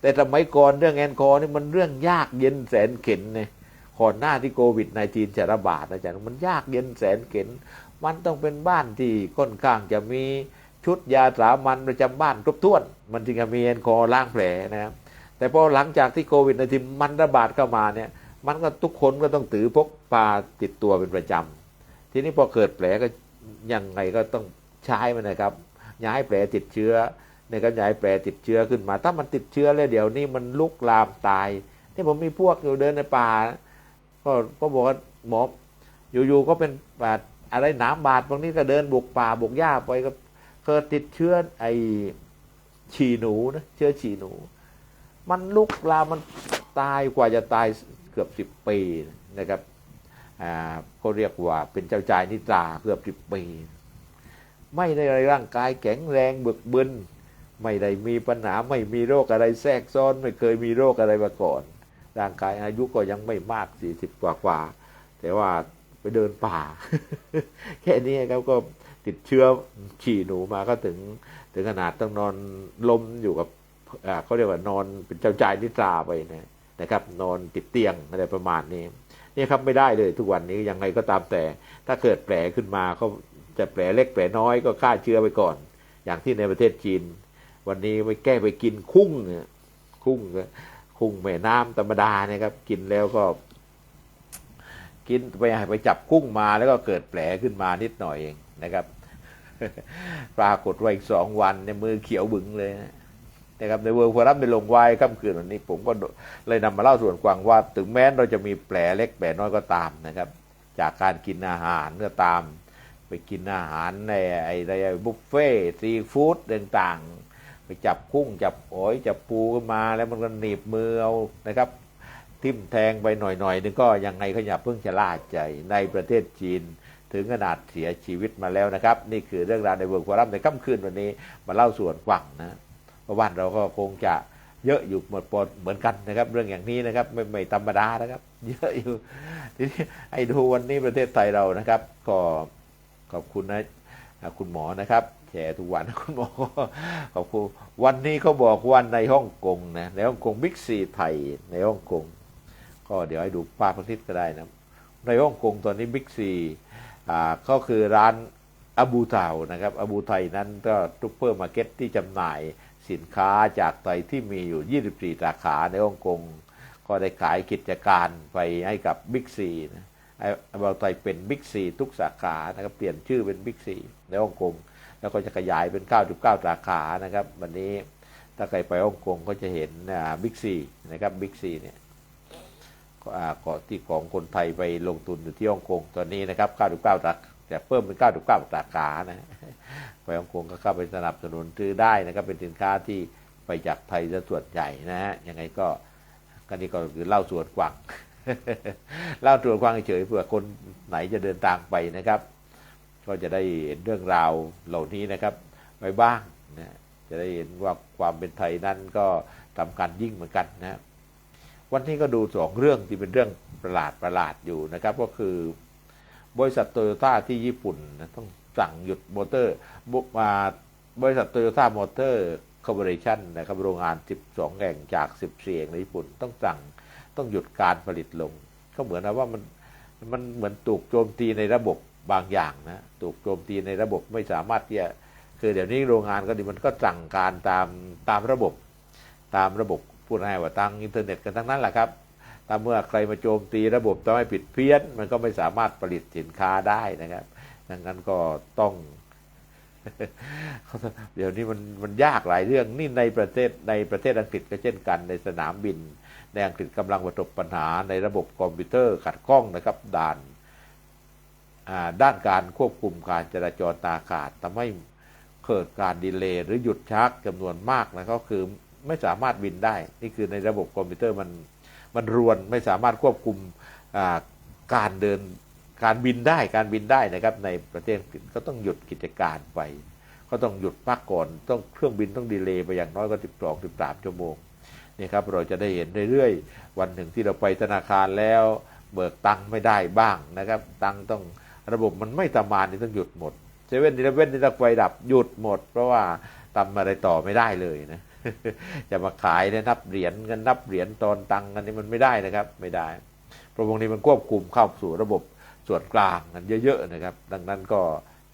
แต่สมัยก่อนเรื่องแอลกอฮอล์นี่มันเรื่องยากเย็นแสนเข็ญเนี่ยก่อนหน้าที่โควิด-19 จะระบาดนะจ๊ะมันยากเย็นแสนเข็ญมันต้องเป็นบ้านที่ค่อนข้างจะมีชุดยาสามัญประจำบ้านครบถ้วนมันจึงจะมีแอลกอฮอล์ล้างแผลนะครับแต่พอหลังจากที่โควิด-19 มันระบาดเข้ามาเนี่ยมันก็ทุกคนก็ต้องถือพกพาติดตัวเป็นประจำทีนี้พอเกิดแผลก็ยังไงก็ต้องใช้มันนะครับอย่าให้แผลติดเชื้อในการย้ายแผลติดเชื้อขึ้นมาถ้ามันติดเชื้อแล้วเดี๋ยวนี้มันลุกลามตายที่ผมมีพวกอยู่เดินในป่าก็บอกว่าหมออยู่ๆก็เป็นบาดอะไรหนามบาดบางนี้ก็เดินบุกป่าบุกหญ้าไปก็เกิดติดเชื้อไอฉี่หนูนะเชื้อฉี่หนูมันลุกลามมันตายกว่าจะตายเกือบ10 ปีนะครับเขาเรียกว่าเป็นเจ้าชายนิทราเกือบ10 ปีไม่ได้ร่างกายแข็งแรงบึกบึนไม่ได้มีปัญหาไม่มีโรคอะไรแทรกซ้อนไม่เคยมีโรคอะไรมาก่อนร่างกายอายุก็ยังไม่มาก40 กว่าแต่ว่าไปเดินป่า แค่นี้ครับก็ติดเชื้อฉี่หนูมาก็ถึงขนาดต้องนอนล้มอยู่กับเขาเรียกว่านอนเป็นเจ้าชายนิทราไปนะครับนอนติดเตียงอะไรประมาณนี้นี่ครับไม่ได้เลยทุกวันนี้ยังไงก็ตามแต่ถ้าเกิดแผลขึ้นมาเขาจะแผลเล็กแผลน้อยก็ฆ่าเชื้อไปก่อนอย่างที่ในประเทศจีนวันนี้ไปแก้ไปกินกุ้งเนี่ยกุ้งแม่น้ำธรรมดาเนี่ยครับกินแล้วก็กินไปจับกุ้งมาแล้วก็เกิดแผลขึ้นมานิดหน่อยเองนะครับ ปรากฏว่าอีก2 วันในมือเขียวบึ้งเลยนะครับในเวิร์กฟอรัมได้ลงไว้ค่ำคืนวันนี้ผมก็เลยนำมาเล่าส่วนกว้างว่าถึงแม้เราจะมีแผลเล็กแผลน้อยก็ตามนะครับจากการกินอาหารก็ตามไปกินอาหารในไอ้บุฟเฟ่ซีฟู้ดต่างๆไปจับกุ้งจับหอยจับปูขึ้นมาแล้วมันก็หนีบมือเอานะครับทิ่มแทงไปหน่อยนึงก็ยังไงก็อย่าเพิ่งชะล่าใจในประเทศจีนถึงขนาดเสียชีวิตมาแล้วนะครับนี่คือเรื่องราวในเวิร์กฟอรัมในค่ำคืนวันนี้มาเล่าส่วนกว้างนะเพราะบ้านเราก็คงจะเยอะอยู่เหมือนกันนะครับเรื่องอย่างนี้นะครับไม่ธรรมดานะครับเยอะอยู่ทีนี้ให้ดูวันนี้ประเทศไทยเรานะครับก็ขอบคุณนะคุณหมอนะครับแชร์ทุกวันคุณหมอขอบคุณวันนี้เขาบอกว่าในฮ่องกงนะในฮ่องกงบิ๊กซีไทยในฮ่องกงก็เดี๋ยวให้ดูภาพประทิตก็ได้นะในฮ่องกงตอนนี้บิ๊กซีก็คือร้านอบูเทานะครับอบูไทยนั้นก็ซุปเปอร์มาร์เก็ตที่จำหน่ายสินค้าจากไทยที่มีอยู่24 สาขาในฮ่องกงก็ได้ขายกิจการไปให้กับบิ๊กซีนะอบูไทยเป็นบิ๊กซีทุกสาขานะครับเปลี่ยนชื่อเป็นบิ๊กซีในฮ่องกงแล้วก็จะขยายเป็น99 สาขานะครับวันนี้ถ้าใครไปฮ่องกงก็จะเห็นบิ๊กซีนะครับบิ๊กซีเนี่ยก็ที่ของคนไทยไปลงทุนอยู่ที่ฮ่องกงตอนนี้นะครับ99 สาขาจะเพิ่มเป็น99 สาขานะไปฮ่องกงก็เข้าไปสนับสนุนซื้อได้นะครับเป็นสินค้าที่ไปจากไทยซะส่วนใหญ่นะฮะยังไงก็นี่ก็คือเล่าส่วนกว้าง เล่าส่วนกว้างเฉยเผื่อคนไหนจะเดินทางไปนะครับก็จะได้เห็นเรื่องราวเหล่านี้นะครับไว้บ้างนะจะได้เห็นว่าความเป็นไทยนั้นก็สำคัญยิ่งเหมือนกันนะวันนี้ก็ดู2 เรื่องที่เป็นเรื่องประหลาดอยู่นะครับก็คือบริษัทโตโยต้าที่ญี่ปุ่นนะต้องสั่งหยุดมอเตอร์มา บริษัทโตโยต้ามอเตอร์คอร์ปอเรชั่นนะครับโรงงาน12แห่งจาก14แห่งในญี่ปุ่นต้องสั่งต้องหยุดการผลิตลงก็เหมือนนะว่ามันเหมือนถูกโจมตีในระบบบางอย่างนะถูกโจมตีในระบบไม่สามารถที่จะคือเดี๋ยวนี้โรงงานก็ดีมันก็สั่งการตามระบบพูดง่ายว่าทางอินเทอร์เน็ตกันทั้งนั้นแหละครับถ้าเมื่อใครมาโจมตีระบบทำให้ผิดเพี้ยนมันก็ไม่สามารถผลิตสินค้าได้นะครับดังนั้นก็ต้อง เดี๋ยวนี้มันยากหลายเรื่องนี่ในประเทศอังกฤษก็เช่นกันในสนามบินในอังกฤษกำลังประสบปัญหาในระบบคอมพิวเตอร์ขัดข้องนะครับด้านการควบคุมการจราจรทางอากาศทำให้เกิดการดีเลย์หรือหยุดชักจำนวนมากนะก็คือไม่สามารถบินได้นี่คือในระบบคอมพิวเตอร์มันรวนไม่สามารถควบคุมการบินได้นะครับในประเทศอังกฤษก็ต้องหยุดกิจการไปก็ต้องหยุดพักก่อนต้องเครื่องบินต้องดีเลย์ไปอย่างน้อยก็12-13 ชั่วโมงนี่ครับเราจะได้เห็นเรื่อยๆวันหนึ่งที่เราไปธนาคารแล้วเบิกตังค์ไม่ได้บ้างนะครับตังค์ต้องระบบมันไม่ทำงานนี่ต้องหยุดหมดเซเว่นที่ไฟดับหยุดหมดเพราะว่าทำอะไรต่อไม่ได้เลยนะ จะมาขายเนี่ยนับเหรียญกันนับเหรียญตอนตังค์กันนี่มันไม่ได้นะครับไม่ได้เพราะพวกนี้มันควบคุมเข้าสู่ระบบส่วนกลางกันเยอะๆนะครับดังนั้นก็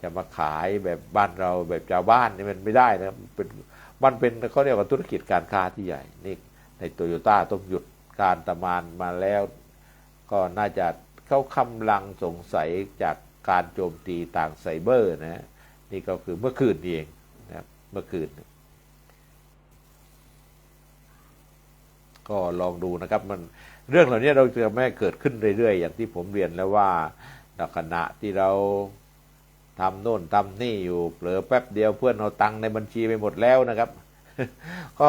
จะมาขายแบบบ้านเราแบบชาวบ้านนี่มันไม่ได้นะครับมันเป็นเขาเรียกว่าธุรกิจการค้าที่ใหญ่นี่ในโตโยต้าต้องหยุดการทำงานมาแล้วก็น่าจะเขากำลังสงสัยจากการโจมตีทางไซเบอร์นะนี่ก็คือเมื่อคืนเองนะครับเมื่อคืนก็ลองดูนะครับมันเรื่องเหล่านี้เราจะไม่เกิดขึ้นเรื่อยๆอย่างที่ผมเรียนแล้วว่าขณะที่เราทำโน่นทำนี่อยู่เผลอแป๊บเดียวเพื่อนเอาตังค์ในบัญชีไปหมดแล้วนะครับ ก็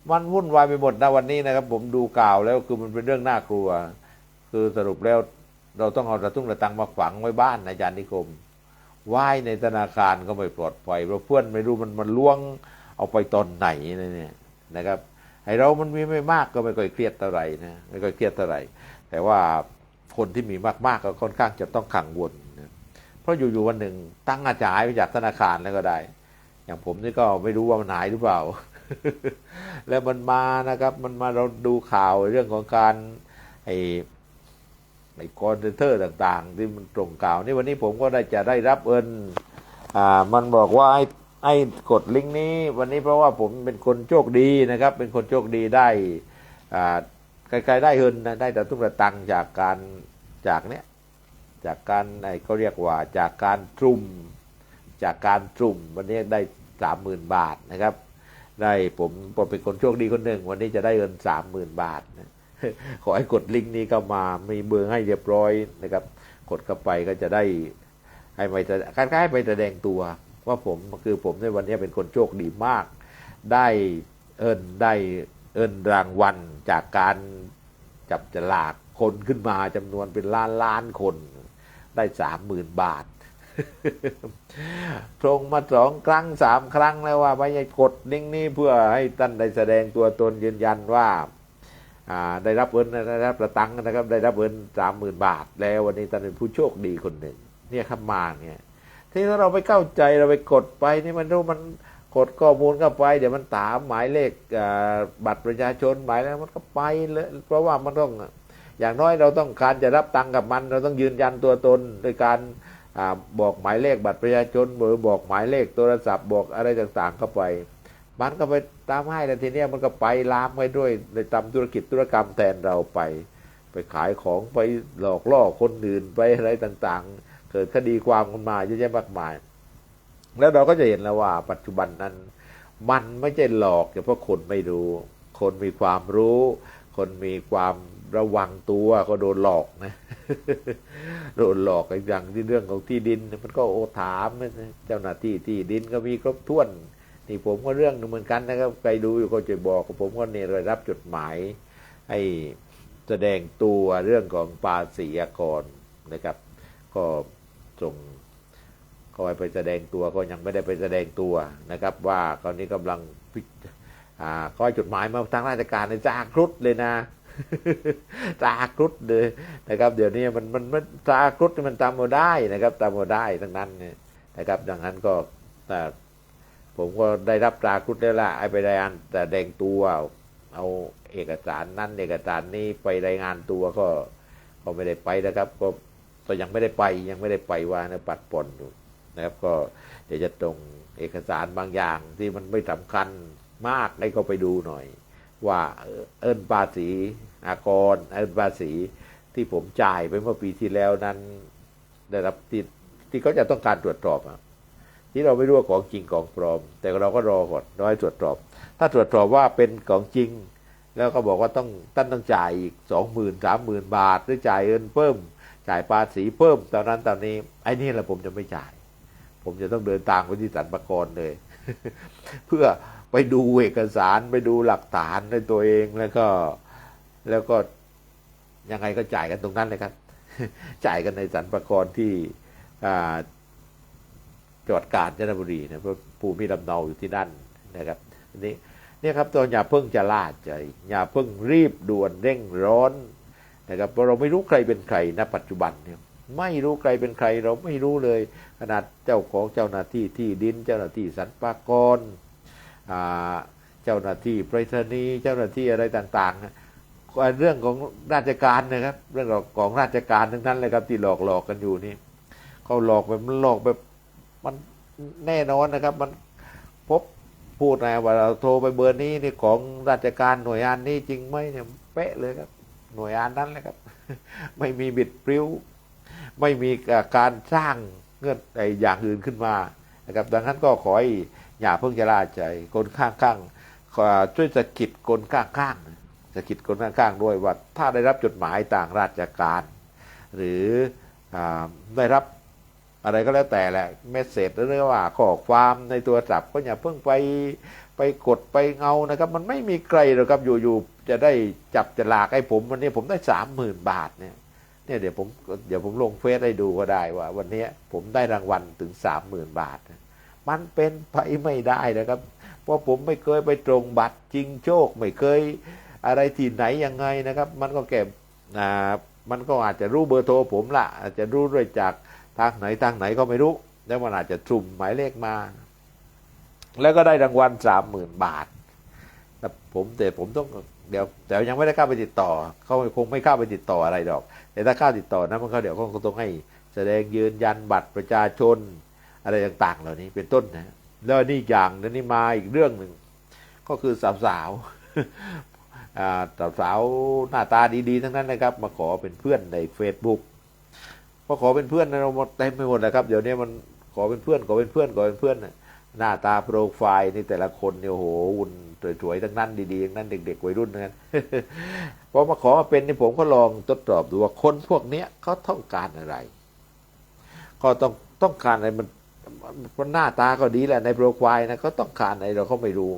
มันวุ่นวายไปหมดนะวันนี้นะครับผมดูข่าวแล้วคือมันเป็นเรื่องน่ากลัวคือสรุปแล้วเราต้องเอาระตังมาฝังไว้บ้านอาจารย์นิคมไว้ในธนาคารก็ไม่ปลอดภัยเพราะเพื่อนไม่รู้มันล้วงเอาไปตอนไหนเนี่ยนะครับไอ้เรามันมีไม่มากก็ไม่ค่อยเครียดเท่าไหร่นะไม่ค่อยเครียดเท่าไหร่แต่ว่าคนที่มีมากๆก็ค่อนข้างจะต้องกังวลนะเพราะอยู่ๆวันหนึ่งตั้งอาจจะหายไปจากธนาคารแล้วก็ได้อย่างผมนี่ก็ไม่รู้ว่ามันหายหรือเปล่า แล้วมันมานะครับมันมาเราดูข่าวเรื่องของการไอ้คอนเทนเตอร์ต่างๆที่มันตรงข่าวนี่วันนี้ผมก็ได้รับเงินมันบอกว่าไอ้กดลิงก์นี้วันนี้เพราะว่าผมเป็นคนโชคดีนะครับเป็นคนโชคดีได้ใกล้ๆได้เงินนะได้แต่ทุกตังจากการจากเนี้ยจากการเขาเรียกว่าจากการตรุ่มวันนี้ได้30,000 บาทนะครับได้ผมเป็นคนโชคดีคนหนึ่งวันนี้จะได้เงิน30,000 บาทนะขอให้กดลิงก์นี้เข้ามามีเบอร์ให้เรียบร้อยนะครับกดเข้าไปก็จะได้ให้ไปคล้ายๆไปแสดงตัวว่าผมในวันนี้เป็นคนโชคดีมากได้เอิ้นรางวัลจากการจับฉลากคนขึ้นมาจำนวนเป็นล้านคนได้30,000 บาทตรงมา2 ครั้ง 3 ครั้งแล้วว่าไม่ใช่กดลิงก์นี้เพื่อให้ท่านได้แสดงตัวตนยืนยันว่าได้รับเงินได้รับประตังนะครับได้รับเงิน30,000 บาทแล้ววันนี้ท่านเป็นผู้โชคดีคนหนึ่งเนี่ยครับมาเนี่ยที่ถ้าเราไปเข้าใจเราไปกดไปนี่มันกดข้อมูลเข้าไปเดี๋ยวมันถามหมายเลขบัตรประชาชนหมายแล้วมันก็ไปเลยเพราะว่ามันต้องอย่างน้อยเราต้องการจะรับตังค์กับมันเราต้องยืนยันตัวตนโดยการบอกหมายเลขบัตรประชาชนหรือบอกหมายเลขโทรศัพท์บอกอะไรต่างๆเข้าไปมันก็ไปตามให้แล้วทีเนี้ยมันก็ไปลามไปด้วยในทำธุรกรรมแทนเราไปขายของไปหลอกล่อคนอื่นไปอะไรต่างๆเกิดคดีความกันมาเยอะแยะมากมายแล้วเราก็จะเห็นแล้วว่าปัจจุบันนั้นมันไม่ใช่หลอกเฉพาะคนไม่รู้คนมีความรู้คนมีความระวังตัวก็โดนหลอกนะ โดนหลอกอย่างที่เรื่องของที่ดินมันก็ถามเจ้าหน้าที่ที่ดินก็มีครบถ้วนนี่ผมก็เรื่องนึงเหมือนกันนะครับใครดูอยู่ก็จะบอกผมก็เนี่ยได้รับจดหมายให้แสดงตัวเรื่องของภาษีอากรนะครับก็ส่งเขาไปแสดงตัวก็ยังไม่ได้ไปแสดงตัวนะครับว่าตอนนี้กำลังก็จดหมายมาทางราชการในจาครุฑเลยนะ ตาครุฑเลยนะครับเดี๋ยวนี้มันตาครุฑมันตามมาได้นะครับตามมาได้ทั้งนั้นนะครับดังนั้นก็ ผมก็ได้รับตราครุฑแล้วล่ะไอ้ไปรายงานแต่แดงตัวเอาเอกสารนั้นเอกสารนี้ไปรายงานตัวก็ไม่ได้ไปนะครับก็ยังไม่ได้ไปว่านะปัดป่นอยู่นะครับก็เดี๋ยวจะตรงเอกสารบางอย่างที่มันไม่สำคัญมากให้เขาไปดูหน่อยว่าเอิ้นภาษีอากรเอิ้นภาษีที่ผมจ่ายไปเมื่อปีที่แล้วนั้นได้รับที่เขาจะต้องการตรวจสอบที่เราไม่รู้ว่าของจริงของปลอมแต่เราก็รอก่อนรอให้ตรวจสอบถ้าตรวจสอบว่าเป็นของจริงแล้วก็บอกว่าท่านต้องจ่ายอีก20,000-30,000 บาทหรือจ่ายเงินเพิ่มจ่ายภาษีเพิ่มตอนนั้นตอนนี้ไอ้นี่แหละผมจะไม่จ่ายผมจะต้องเดินทางไปที่สรรพากรเลย เพื่อไปดูเอกสารไปดูหลักฐานในตัวเองแล้วก็ยังไงก็จ่ายกันตรงนั้นเลยครับ จ่ายกันในสรรพากรที่จังหวัดกาญจนบุรีนะเพราะภูมิลำเนาอยู่ที่นั่นนะครับนี่ครับตัวอย่าเพิ่งจะล่าใจอย่าเพิ่งรีบด่วนเร่งร้อนนะครับเพราะเราไม่รู้ใครเป็นใครณปัจจุบันเนี่ยไม่รู้ใครเป็นใครเราไม่รู้เลยขนาดเจ้าของเจ้าหน้าที่ที่ดินเจ้าหน้าที่สรรพากรเจ้าหน้าที่ไปรษณีย์เจ้าหน้าที่อะไรต่างๆเรื่องของราชการนะครับเรื่องของราชการทั้งนั้นเลยครับที่หลอกกันอยู่นี่เขาหลอกแบบมันแน่นอนนะครับมันพบพูดนะว่าเราโทรไปเบอร์นี้นี่ของราชการหน่วยงานนี้จริงไหมเนี่ยเป๊ะเลยครับหน่วยงานนั้นเลยครับ ไม่มีบิดพริ้วไม่มีการสร้างเงื่อนไขอย่างอื่นขึ้นมานะครับดังนั้นก็ขอให้อย่าเพิ่งจะล่าใจคนข้างๆช่วยสะกิดคนข้างๆสะกิดคนข้างๆด้วยว่าถ้าได้รับจดหมายต่างราชการหรือได้รับอะไรก็แล้วแต่แหละเมสเสจหรือว่าข้อความในตัวจับก็อย่าเพิ่งไปกดไปเงานะครับมันไม่มีใครหรอกครับอยู่ๆจะได้จับฉลากให้ผมวันนี้ผมได้30,000 บาทเนี่ยเดี๋ยวผมลงเฟซให้ดูก็ได้ว่าวันนี้ผมได้รางวัลถึง30,000 บาทมันเป็นไปไม่ได้นะครับเพราะผมไม่เคยไปตรงบัตรจริงโชคไม่เคยอะไรที่ไหนยังไงนะครับมันก็เก็บมันก็อาจจะรู้เบอร์โทรผมละอาจจะรู้ด้วยจากทางไหนก็ไม่รู้แล้วมันอาจจะสุ่มหมายเลขมาแล้วก็ได้รางวัล30,000 บาทแต่ผมต้องแต่ยังไม่ได้เข้าไปติดต่อเขาคงไม่เข้าไปติดต่ออะไรดอกแต่ถ้าเข้าติดต่อนะมันเขาเดี๋ยวก็ต้องให้แสดงยืนยันบัตรประชาชนอะไรต่างๆเหล่านี้เป็นต้นนะแล้วนี่อย่างนี้มาอีกเรื่องหนึ่งก็คือสาวๆหน้าตาดีๆทั้งนั้นนะครับมาขอเป็นเพื่อนใน Facebookพอขอเป็นเพื่อนเราเต็มไปหมดเลยครับเดี๋ยวนี้มันขอเป็นเพื่อนหน้าตาโปรไฟล์นี่แต่ละคนเนี่ยโอ้โหวุ่นสวยๆทั้งนั้นดีๆทั้งนั้นเด็กๆวัยรุ่นทั้งนั้น พอมาขอมาเป็นนี่ผมก็ลองทดสอบดูว่าคนพวกนี้เขาต้องการอะไรก็ต้องการอะไรมันหน้าตาก็ดีแหละในโปรไฟล์นะเขาต้องการอะไรเราก็ไม่รู้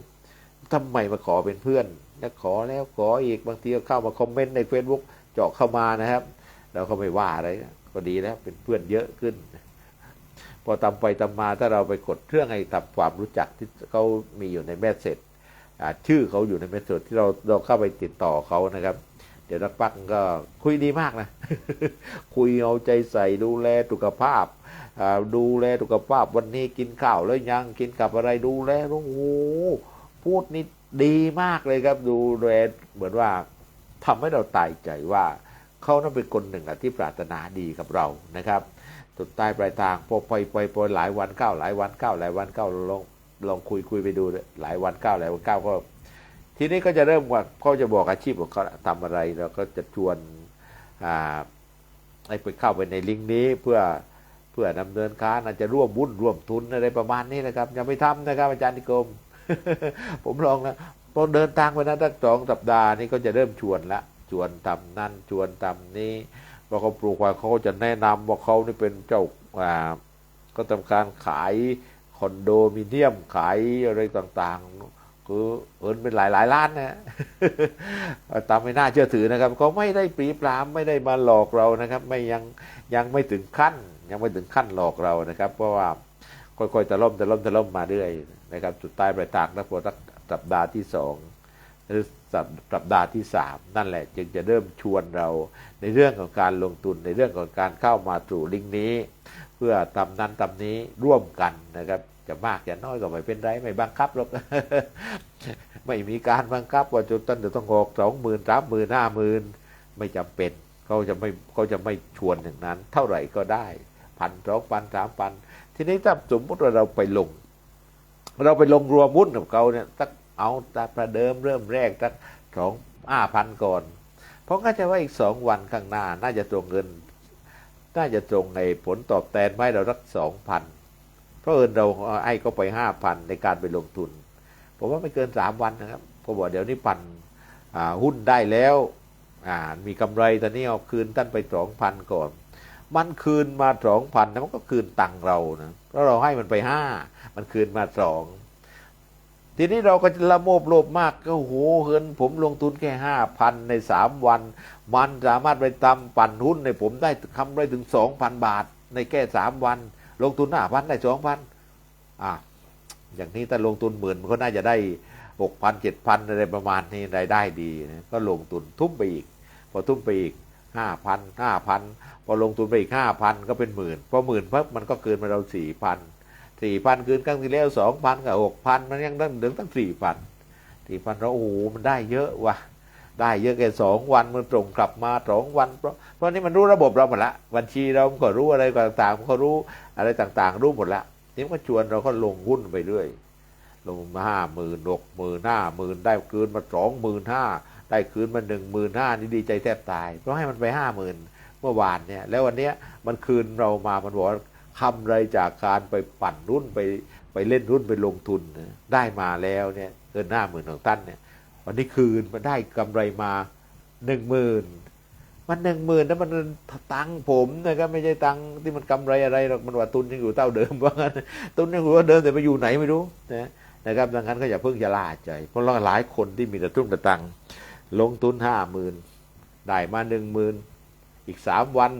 ทำไมมาขอเป็นเพื่อนแล้วขอแล้วขออีกบางทีก็เข้ามาคอมเมนต์ใน Facebook เจาะเข้ามานะครับเราก็ไม่ว่าอะไรก็ดีแล้วเป็นเพื่อนเยอะขึ้นพอตามไปตามมาถ้าเราไปกดเครื่องให้ทำความรู้จักที่เขามีอยู่ในเมสเสจชื่อเขาอยู่ในเมสเสจที่เราเข้าไปติดต่อเขานะครับเดี๋ยวนักปักก็คุยดีมากนะ คุยเอาใจใส่ดูแลสุขภาพวันนี้กินข้าวแล้วยังกินกับอะไรดูแลโอ้โหพูดนี่ดีมากเลยครับดูแลเหมือนว่าทำให้เราตายใจว่าเขานั้นเป็นคนหนึ่งที่ปรารถนาดีกับเรานะครับสุดท้ายปลายทางพอไปหลายวันเข้าลองคุยไปดูหลายวันเข้าก็ทีนี้ก็จะเริ่มว่าเขาจะบอกอาชีพของเขาทำอะไรเราก็จะชวนให้ไปเข้าไปในลิงก์นี้เพื่อดำเนินการอาจจะร่วมบุญร่วมทุนอะไรประมาณนี้นะครับอย่าไปทำนะครับอาจารย์นิคม ผมลองนะพอเดินทางไปนั้นสัก2 สัปดาห์นี้ก็จะเริ่มชวนทำนั่นชวนทำนี้พอเขาปลูกไว้เขาจะแนะนำว่าเขานี่เป็นเจ้าก็ทำการขายคอนโดมิเนียมขายอะไรต่างๆคือเงินเป็นหลายล้านนะตามไม่น่าเชื่อถือนะครับเขาไม่ได้ปรีปรามไม่ได้มาหลอกเรานะครับไม่ยังไม่ถึงขั้นหลอกเรานะครับเพราะว่าค่อยๆตะล่อมมาเรื่อยนะครับสุดท้ายปลายทางนะพอสัปดาห์ที่2 หรือสัปดาห์ที่3นั่นแหละจึงจะเริ่มชวนเราในเรื่องของการลงทุนในเรื่องของการเข้ามาสู่ลิงก์นี้เพื่อทำนั้นทำนี้ร่วมกันนะครับจะมากจะน้อยก็ไม่เป็นไรไม่บังคับหรอก ไม่มีการบังคับว่าจุดต้นจะต้องออก20,000 30,000 50,000ไม่จำเป็นเขาจะไม่ชวนอย่างนั้นเท่าไหร่ก็ได้1,000 2,000 3,000ทีนี้ถ้าสมมติว่าเราไปลงรวมหุ้นกับเขาเนี่ยสักเอาแต่ประเดิมเริ่มแรกสัก5,000ก่อนเพราะก็จะว่าอีก2 วันข้างหน้าน่าจะตรงเงินน่าจะตรงในผลตอบแทนไม่เราสัก2,000เพราะเราให้เขาไป5,000ในการไปลงทุนผมว่าไม่เกิน3 วันนะครับเขาบอกเดี๋ยวนี้ปั่นหุ้นได้แล้วมีกำไรตอนนี้เอาคืนท่านไป2,000ก่อนมันคืนมา2,000นะมันก็คืนตังเรานะเพราะเราให้มันไป5มันคืนมา2ทีนี้เราก็จะละโมบโลภมากก็โหเงินผมลงทุนแค่5,000ใน3 วันมันสามารถไปทำปั่นหุ้นในผมได้คำไรถึง2,000 บาทในแค่3 วันลงทุน5,000ได้2,000อย่างนี้ถ้าลงทุน10,000มันก็น่าจะได้6,000 7,000อะไรประมาณนี้รายได้ดีนะก็ลงทุนทุ่มไปอีกพอทุ่มไปอีก5,000พอลงทุนไปอีก5,000ก็เป็น10,000พอ10,000ปั๊บมันก็คืนมาเรา4,000คืนครั้งที่แล้ว2,000กับ6,000มันยังได้ถึงตั้ง4,000เราโอ้โหมันได้เยอะว่ะได้เยอะแค่2 วันมันตรงกลับมา2 วันเพราะนี่มันรู้ระบบเราหมดละบัญชีเราก็รู้อะไรต่างๆมันก็รู้อะไรต่างๆรู้หมดละนี่มันก็ชวนเราก็ลงหุ้นไปเรื่อยลงมา50,000 60,000 50,000ได้คืนมา25,000ได้คืนมา15,000นี่ดีใจแทบตายเพราะให้มันไป50,000เมื่อวานเนี่ยแล้ววันเนี้ยมันคืนเรามามันบอกคำไรจากการไปปั่นรุ่นไปเล่นรุ่นไปลงทุนได้มาแล้วเนี่ยเกิน50,000ของท่านเนี่ยวันนี้คืนมันได้กำไรมา10,000มัน10,000แล้วมันตังผมนะครับไม่ใช่ตังที่มันกำไรอะไรหรอกมันว่าทุนยังอยู่เท่าเดิมว่างั้นทุนยังอยู่เท่าเดิมแต่ไปอยู่ไหนไม่รู้นะครับดังนั้นก็อย่าเพิ่งจะล่าใจเพราะหลายคนที่มีแต่ตุ้งแต่ตังลงทุน50,000ได้มา10,000อีก3 วัน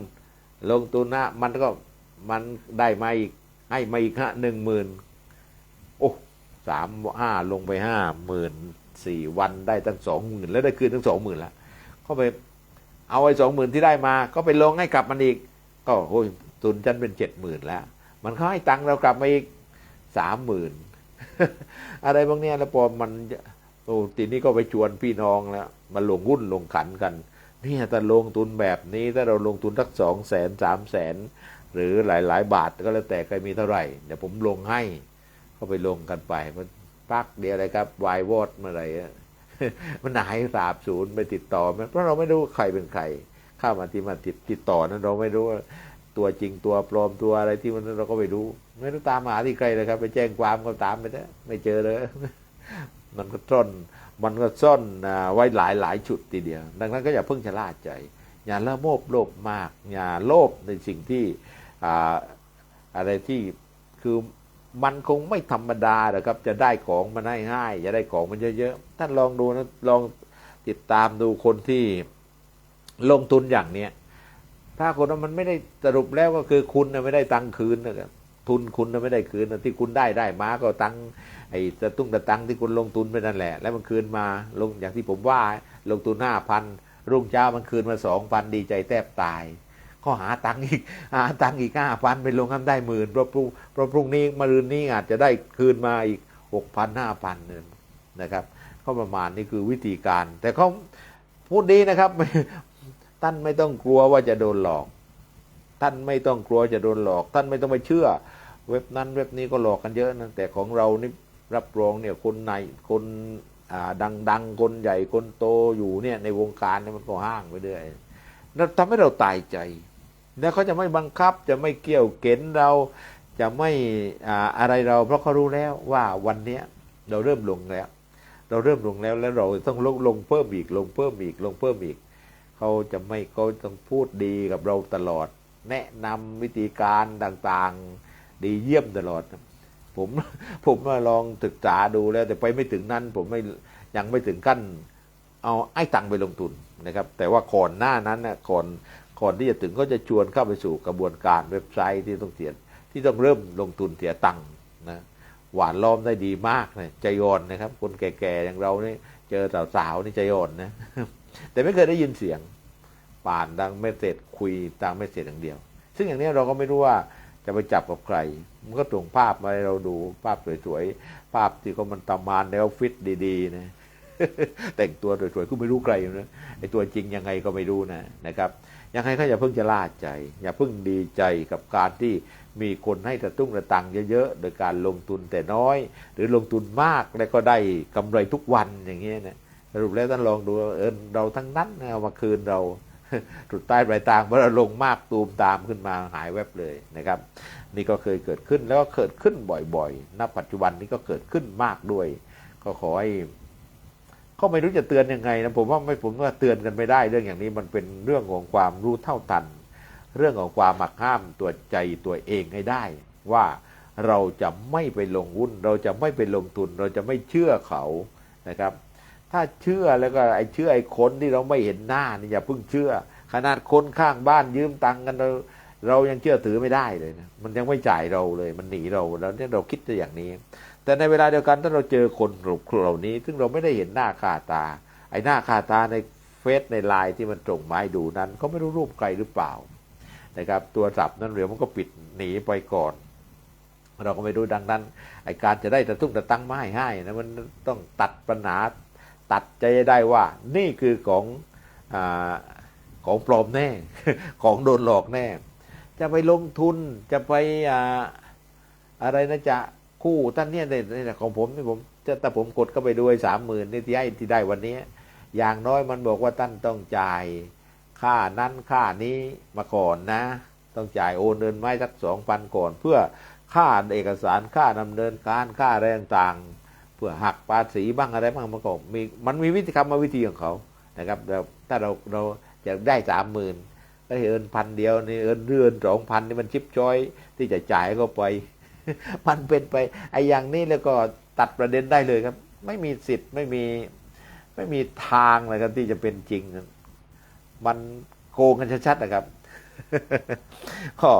ลงทุนมันได้มาอีกให้มาอีก10,000โอ้5ลงไป4 วันได้ตั้ง20,000แล้วได้คืนตั้ง20,000แล้วก็ไปเอาไอ้20,000ที่ได้มาก็ไปลงให้กลับมันอีกก็โอ้ยทุนฉันเป็น70,000แล้วมันเขาให้ตังค์เรากลับมาอีก30,000อะไรบางเนี้ยแล้วพอมันโอ้ทีนี้ก็ไปชวนพี่น้องแล้วมาลงหุ้นลงขันกันนี่ถ้าลงทุนแบบนี้ถ้าเราลงทุนสัก200,000 300,000หรือหลายบาทก็แล้วแต่ใครมีเท่าไหร่เดี๋ยวผมลงให้ก็ไปลงกันไปมันปักเดียวอะไรครับวายวอดเมื่อไหร่มันหายสาบสูญไปติดต่อเพราะเราไม่รู้ใครเป็นใครเข้ามาที่มาติดต่อนั้นเราไม่รู้ตัวจริงตัวปลอมตัวอะไรที่มันเราก็ไม่รู้ตามหาที่ใครเลยครับไปแจ้งความก็ตามไปแล้วไม่เจอเลยมันก็ซ่อนไว้หลายชุดทีเดียวดังนั้นก็อย่าเพิ่งชะล่าใจอย่าละโมบโลภมากอย่าโลภในสิ่งที่อะไรที่คือมันคงไม่ธรรมดาหรอกครับจะได้ของมันง่ายจะได้ของมันเยอะๆท่านลองดูนะลองติดตามดูคนที่ลงทุนอย่างเนี้ยถ้าคนมันไม่ได้สรุปแล้วก็คือคุณไม่ได้ตังค์คืนนะครับทุนคุณไม่ได้คืนที่คุณได้มาก็ตังค์ไอ้ตะตังที่คุณลงทุนไปนั่นแหละแล้วมันคืนมาลงอย่างที่ผมว่าลงทุน5,000รุ่งเช้ามันคืนมา2,000ดีใจแทบตายก็หาตังค์อีก5,000ไปลงทำได้10,000เพราะพรุ่งนี้มะรืนนี้อาจจะได้คืนมาอีก6,000 5,000นะครับก็ประมาณนี้คือวิธีการแต่เขาพูดดีนะครับท่านไม่ต้องกลัวว่าจะโดนหลอกท่านไม่ต้องกลัวจะโดนหลอกท่านไม่ต้องไปเชื่อเว็บนั้นเว็บนี้ก็หลอกกันเยอะนะแต่ของเรานี่รับรองเนี่ยคนดังคนใหญ่คนโตอยู่เนี่ยในวงการเนี่ยมันก็ห้างไปเรื่อยแล้วทำให้เราตายใจแล้วเขาจะไม่บังคับจะไม่เกี่ยวเข็นเราจะไม่อะไรเราเพราะเขารู้แล้วว่าวันนี้เราเริ่มลงแล้วแล้วเราต้องลงเพิ่มอีกเขาต้องพูดดีกับเราตลอดแนะนำวิธีการต่างๆดีเยี่ยมตลอดผมมาลองศึกษาดูแล้วแต่ไปไม่ถึงนั้นผมยังไม่ถึงขั้นเอาไอ้ตังค์ไปลงทุนนะครับแต่ว่าก่อนหน้านั้นนะก่อนที่จะถึงเขาจะชวนเข้าไปสู่กระบวนการเว็บไซต์ที่ต้องเริ่มลงทุนเสียตังค์นะหวานล้อมได้ดีมากเลยใจอ่อนนะครับคนแก่ๆอย่างเรานี่ เจอสาวๆนี่ใจอ่อนนะ แต่ไม่เคยได้ยินเสียงป่านดังเมสเสจคุยตามเมสเสจอย่างเดียวซึ่งอย่างนี้เราก็ไม่รู้ว่าจะไปจับกับใครมันก็ส่งภาพมาให้เราดูภาพสวยๆภาพที่เขามันตามานแล้วฟิตดีๆนะ แต่งตัวสวยๆก็ไม่รู้ใครนะไอ้ตัวจริงยังไงก็ไม่รู้นะครับยังไงก็อย่าเพิ่งจะล่าใจอย่าเพิ่งดีใจกับการที่มีคนให้กระตุ้งกระตังเยอะๆโดยการลงทุนแต่น้อยหรือลงทุนมากแล้วก็ได้กำไรทุกวันอย่างเงี้ยนะสรุปแล้วท่านลองดูเราทั้งนั้นเอามาคืนเรา สุดใต้ปลายทางเมื่อเราลงมากตูมตามขึ้นมาหายแวบเลยนะครับนี่ก็เคยเกิดขึ้นแล้วก็เกิดขึ้นบ่อยๆณปัจจุบันนี้ก็เกิดขึ้นมากด้วยก็ขอให้ก็ไม่รู้จะเตือนยังไงนะผมว่าเตือนกันไม่ได้เรื่องอย่างนี้มันเป็นเรื่องของความรู้เท่าทันเรื่องของความหักห้ามตัวใจตัวเองให้ได้ว่าเราจะไม่ไปลงหุ้นเราจะไม่ไปลงทุนเราจะไม่เชื่อเขานะครับถ้าเชื่อแล้วก็เชื่อไอ้คนที่เราไม่เห็นหน้านี่อย่าเพิ่งเชื่อขนาดคนข้างบ้านยืมตังค์กันเรายังเชื่อถือไม่ได้เลยนะมันยังไม่จ่ายเราเลยมันหนีเราแล้วเนี่ยเราคิดอย่างนี้แต่ในเวลาเดียวกันถ้าเราเจอคนเหล่านี้ซึ่งเราไม่ได้เห็นหน้าค่าตาไอ้หน้าค่าตาในเฟซในไลน์ที่มันส่งมาให้ดูนั้นเขาไม่รู้รูปใครหรือเปล่านะครับตัวสับนั้นเดี๋ยวมันก็ปิดหนีไปก่อนเราก็ไม่รู้ดังนั้นไอ้การจะได้ตะตุ้งตะตั้งมาให้นะมันต้องตัดปัญหาตัดใจได้ว่านี่คือของปลอมแน่ ของโดนหลอกแน่จะไปลงทุนจะไปอะไรนะจะคู่ท่านเนี่ยในของผมนี่ผมแต่ผมกดเข้าไปด้วย30,000นี่ที่ได้วันนี้อย่างน้อยมันบอกว่าท่านต้องจ่ายค่านั้นค่านี้มาก่อนนะต้องจ่ายโอนเงินไม้สัก2,000ก่อนเพื่อค่าเอกสารค่าดำเนินการค่าแรงต่างเพื่อหักภาษีบ้างอะไรบ้างมันก็มีวิธีกรรมวิธีของเขานะครับถ้าเราจะได้30,000ก็เอิน1,000นี่เอิน2,000นี่มันชิปจอยที่จะจ่ายเข้าไป มันเป็นไปไอ้อย่างนี้แล้วก็ตัดประเด็นได้เลยครับไม่มีสิทธิ์ไม่มีทางเลยครับที่จะเป็นจริงมันโกงกันชัดๆนะครับ ก็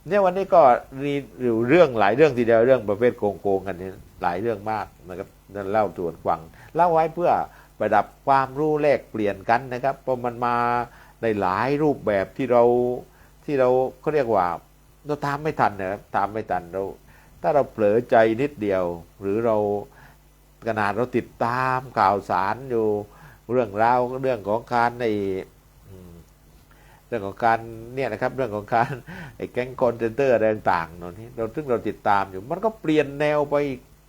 เนี่ยวันนี้ก็มีเรื่องหลายเรื่องทีเดียวเรื่องประเภทโกงกันนี่หลายเรื่องมากนะครับนั่นเล่าส่วนฟังเล่าไว้เพื่อประดับความรู้แลกเปลี่ยนกันนะครับเพราะมันมาในหลายรูปแบบที่เราเขาเรียกว่าเราตามไม่ทันนะครับตามไม่ทันถ้าเราเผลอใจนิดเดียวหรือเราขนาดเราติดตามข่าวสารอยู่เรื่องราวเรื่องของการเรื่องของการเนี่ยนะครับเรื่องของการไอ้แก๊งคอนเทนเตอร์อะไรต่างๆนี่ซึ่งเราติดตามอยู่มันก็เปลี่ยนแนวไป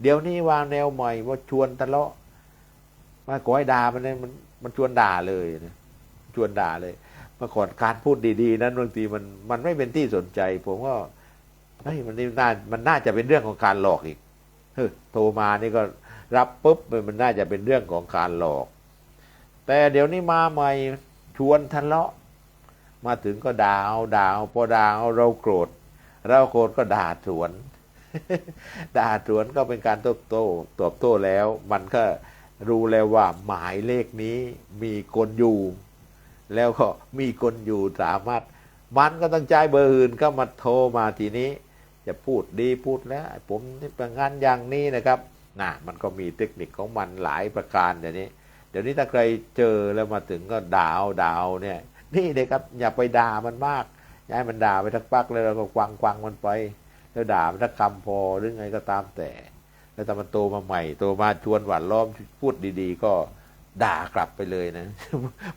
เดี๋ยวนี้วางแนวใหม่ว่าชวนทะเลาะมาขอให้ด่ามันเนี่ยมันชวนด่าเลยนะชวนด่าเลยเมื่อก่อนการพูดดีๆนั้นบางทีมันไม่เป็นที่สนใจผมก็เฮ้ยมันน่าจะเป็นเรื่องของการหลอกอีกโทรมานี่ก็รับปุ๊บมันน่าจะเป็นเรื่องของการหลอกแต่เดี๋ยวนี้มาใหม่ชวนทะเลาะมาถึงก็ด่าพอด่าเราโกรธก็ด่าสวน ด่าสวนก็เป็นการตอบโต้แล้วมันก็รู้แล้วว่าหมายเลขนี้มีคนอยู่แล้วก็มีคนอยู่สามารถมันก็ต้องจ่ายเบอร์อื่นก็มาโทรมาทีนี้จะพูดดีพูดแล้วผมนี่เป็นงานอย่างนี้นะครับมันก็มีเทคนิคของมันหลายประการเดี๋ยวนี้ถ้าใครเจอแล้วมาถึงก็ด่าเนี่ยนี่เลยครับอย่าไปด่ามันมากอย่าให้มันด่าไปทักปักเลยเราก็กวางมันไปแล้วด่ามันทักคำพอหรือไงก็ตามแต่แล้วถ้ามันโตมาใหม่โตมาชวนหวานล้อมพูดดีๆก็ด่ากลับไปเลยนะ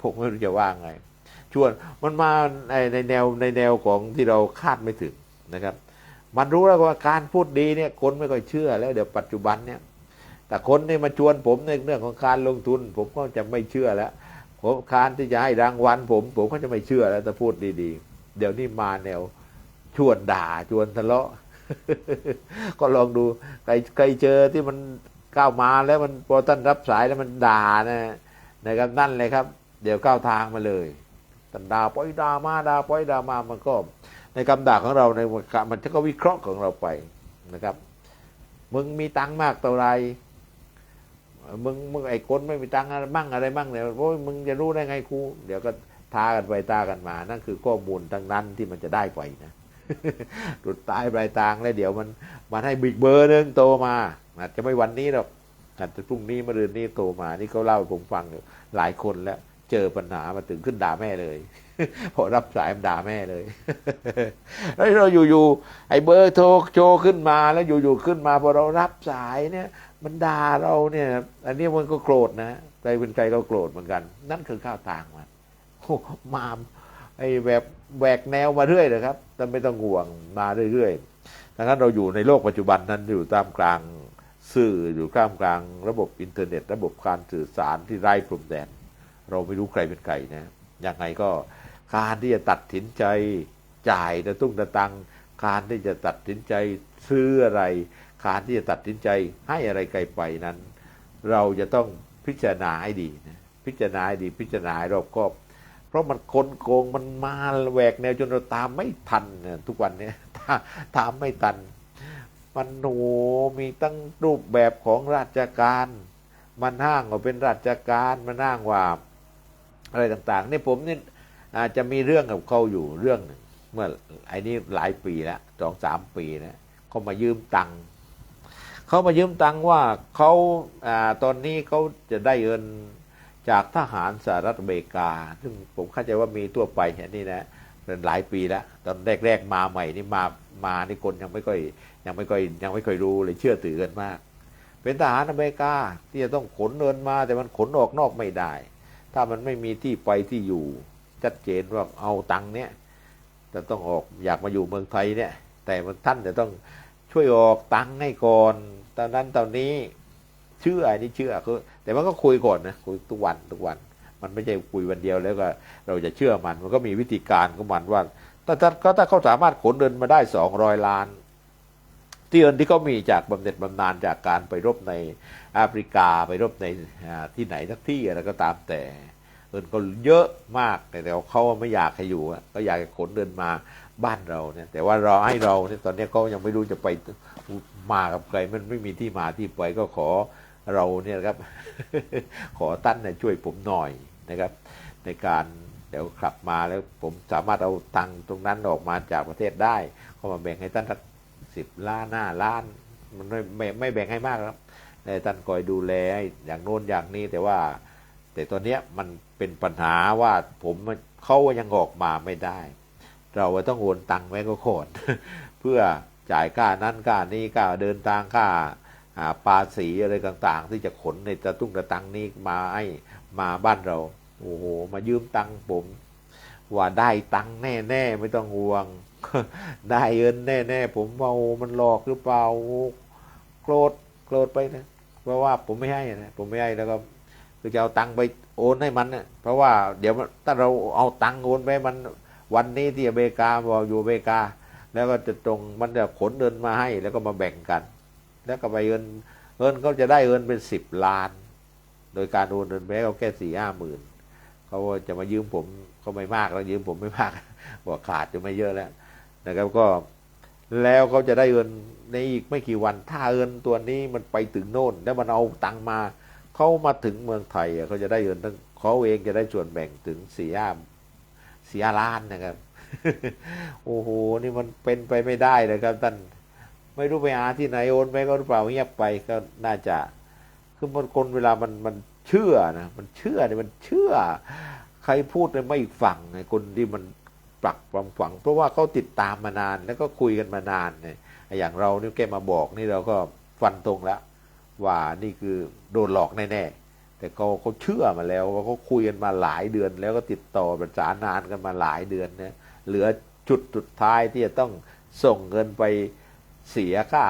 ผมไม่รู้จะว่าไงชวนมันมาในแนวของที่เราคาดไม่ถึงนะครับมันรู้แล้วว่าการพูดดีเนี่ยคนไม่ค่อยเชื่อแล้วเดี๋ยวปัจจุบันเนี่ยแต่คนที่มาชวนผมในเรื่องของการลงทุนผมก็จะไม่เชื่อแล้วผมการที่จะให้รางวัลผมก็จะไม่เชื่อแล้วถ้าพูดดีๆเดี๋ยวนี้มาแนวชวนด่าชวนทะเลาะ ก็ลองดูใครเจอที่มันก้าวมาแล้วมันพอท่านรับสายแล้วมันด่านะครับนั่นเลยครับเดี๋ยวก้าวทางมาเลยท่านด่าปล่อยด่ามามันก็ในคำด่าของเราในมันก็วิเคราะห์ของเราไปนะครับมึงมีตังค์มากเท่าไรมึงไอ้คนไม่มีตังค์อะไรบ้างเนี่ยโอ้ยมึงจะรู้ได้ไงครูเดี๋ยวก็ท้ากันไปท้ากันมานั่นคือข้อมูลทั้งนั้นที่มันจะได้ไปนะ สุดท้ายปลายทางแล้วเดี๋ยวมันให้บิ๊กเบอร์นึงโตมาอาจจะไม่วันนี้หรอก อาจจะพรุ่งนี้มะรืนนี้โทรมานี่เขาเล่าให้ผมฟังหลายคนแล้วเจอปัญหามาถึงขึ้นด่าแม่เลย พอรับสายมันด่าแม่เลย แล้วเราอยู่ๆไอ้เบอร์โทรโชว์ขึ้นมาแล้วอยู่ๆขึ้นมาพอเรารับสายเนี่ยมันด่าเราเนี่ยอันนี้มันก็โกรธนะใครเป็นใครก็โกรธเหมือนกันนั่นคือข้าวต่างมันโอ้มาไอ้แบบแหวกแนวมาเรื่อยเลยครับแต่ไม่ต้องห่วงมาเรื่อยๆดังนั้นเราอยู่ในโลกปัจจุบันนั้นอยู่ท่ามกลางสื่ออยู่ท่ามกลางระบบอินเทอร์เน็ตระบบการสื่อสารที่ไร้พรมแดนเราไม่รู้ใครเป็นใครนะยังไงก็การที่จะตัดสินใจจ่ายตะตุ้งตะตังการที่จะตัดสินใจซื้ออะไรการที่จะตัดสินใจให้อะไรใครไปนั้น เราจะต้องพิจารณาให้ดีนะพิจารณาให้ดีพิจารณาให้รอบคอบเพราะมันคนโกงมันมาแหวกแนวจนเราตามไม่ทันเนี่ยทุกวันนี้ตามไม่ทันมันโหมีตั้งรูปแบบของราชการมันอ้างว่าเป็นราชการมันอ้างว่าอะไรต่างๆนี่ผมนี่อาจจะมีเรื่องกับเขาอยู่เรื่องหนึ่งเมื่อไอ้นี้หลายปีแล้ว2-3 ปีนะเขามายืมตังค์เขามายืมตังค์ว่าเขาตอนนี้เขาจะได้เงินจากทหารสหรัฐอเมริกาซึ่งผมเข้าใจว่ามีทั่วไปอันนี้นะเป็นหลายปีแล้วตอนแรกๆมาใหม่นี่มานี่คนยังไม่ค่อยรู้เลยเชื่อถือกันมากเป็นทหารอเมริกาที่จะต้องขนเงินมาแต่มันขนออกนอกไม่ได้ถ้ามันไม่มีที่ไปที่อยู่ชัดเจนว่าเอาตังค์เนี้ยจะต้องออกอยากมาอยู่เมืองไทยเนี่ยแต่ท่านจะต้องช่วยออกตังค์ให้ก่อนตอนนั้นตอนนี้เชื่ออันนี้เชื่อคือแต่มันก็คุยก่อนนะคุยทุกวันมันไม่ใช่คุยวันเดียวแล้วก็เราจะเชื่อมันก็มีวิธีการของมันว่าถ้าเขาสามารถขนเงินมาได้200 ล้านที่เงินที่เขามีจากบำเหน็จบำนาญจากการไปรบในแอฟริกาไปรบในที่ไหนสักที่อะไรก็ตามแต่เงินก็เยอะมากแต่เขาไม่อยากให้อยู่ก็อยากขนเงินมาบ้านเราเนี่ยแต่ว่าเราให้เราเนี่ยตอนนี้เขายังไม่รู้จะไปมากับใครมันไม่มีที่มาที่ไปก็ขอเราเนี่ยครับ ขอท่านเนี่ยช่วยผมหน่อยนะครับในการเดี๋ยวกลับมาแล้วผมสามารถเอาตังค์ตรงนั้นออกมาจากประเทศได้เขามาแบ่งให้ท่านสัก10 ล้าน5 ล้านมันไม่แบ่งให้มากครับแต่ท่านคอยดูแลอย่างโน้นอย่างนี้แต่ตอนนี้มันเป็นปัญหาว่าเขายังออกมาไม่ได้เราต้องโอนตังค์ไว้ก็โคตร เพื่อจ่ายค่านั้นค่านี้ค่าเดินทางค่าภาษีอะไรต่างๆที่จะขนในตะตุ้งตะตังนี้มาบ้านเราโอ้โหมายืมตังค์ผมว่าได้ตังค์แน่ๆไม่ต้องห่วง ได้เงินแน่ๆผมเอามันหลอกหรือเปล่าโกรธไปนะเพราะว่าผมไม่ให้นะผมไม่ให้แล้วก็คือจะเอาตังค์ไปโอนให้มันนะเพราะว่าเดี๋ยวถ้าเราเอาตังค์โอนไปมันวันนี้ที่อเมริกาบอกอยู่อเมริกาแล้วก็จะมันจะขนเงินมาให้แล้วก็มาแบ่งกันแล้วก็ไปเงินเขาจะได้เงินเป็น10 ล้านโดยการโอนเงินไปเขาแค่4-5 หมื่นเขาจะมายืมผมเขาไม่มากแล้วยืมผมไม่มากบอกขาดจะไม่เยอะแล้วนะครับก็แล้วเขาจะได้เงินในอีกไม่กี่วันถ้าเงินตัวนี้มันไปถึงโน่นแล้วมันเอาตังค์มาเขามาถึงเมืองไทยเขาจะได้เงินทั้งเขาเองจะได้ส่วนแบ่งถึง4-5 ล้านนะครับ โอ้โหนี่มันเป็นไปไม่ได้เลยครับท่านไม่รู้ไปหาที่ไหนโอนไปก็หรือเปล่าเงียบไปก็น่าจะคือบางคนเวลามันเชื่อนะมันเชื่อเนี่ยมันเชื่อใครพูดไม่ฟังไอ้คนที่มันปรักปรำฝังเพราะว่าเขาติดตามมานานแล้วก็คุยกันมานานเนี่ยอย่างเรานี่แกมาบอกนี่เราก็ฟันตรงแล้วว่านี่คือโดนหลอกแน่ๆแต่เขาเชื่อมาแล้วว่าเขาคุยกันมาหลายเดือนแล้วก็ติดต่อประสานงานกันมาหลายเดือนเนี่ยเหลือจุดสุดท้ายที่จะต้องส่งเงินไปเสียค่า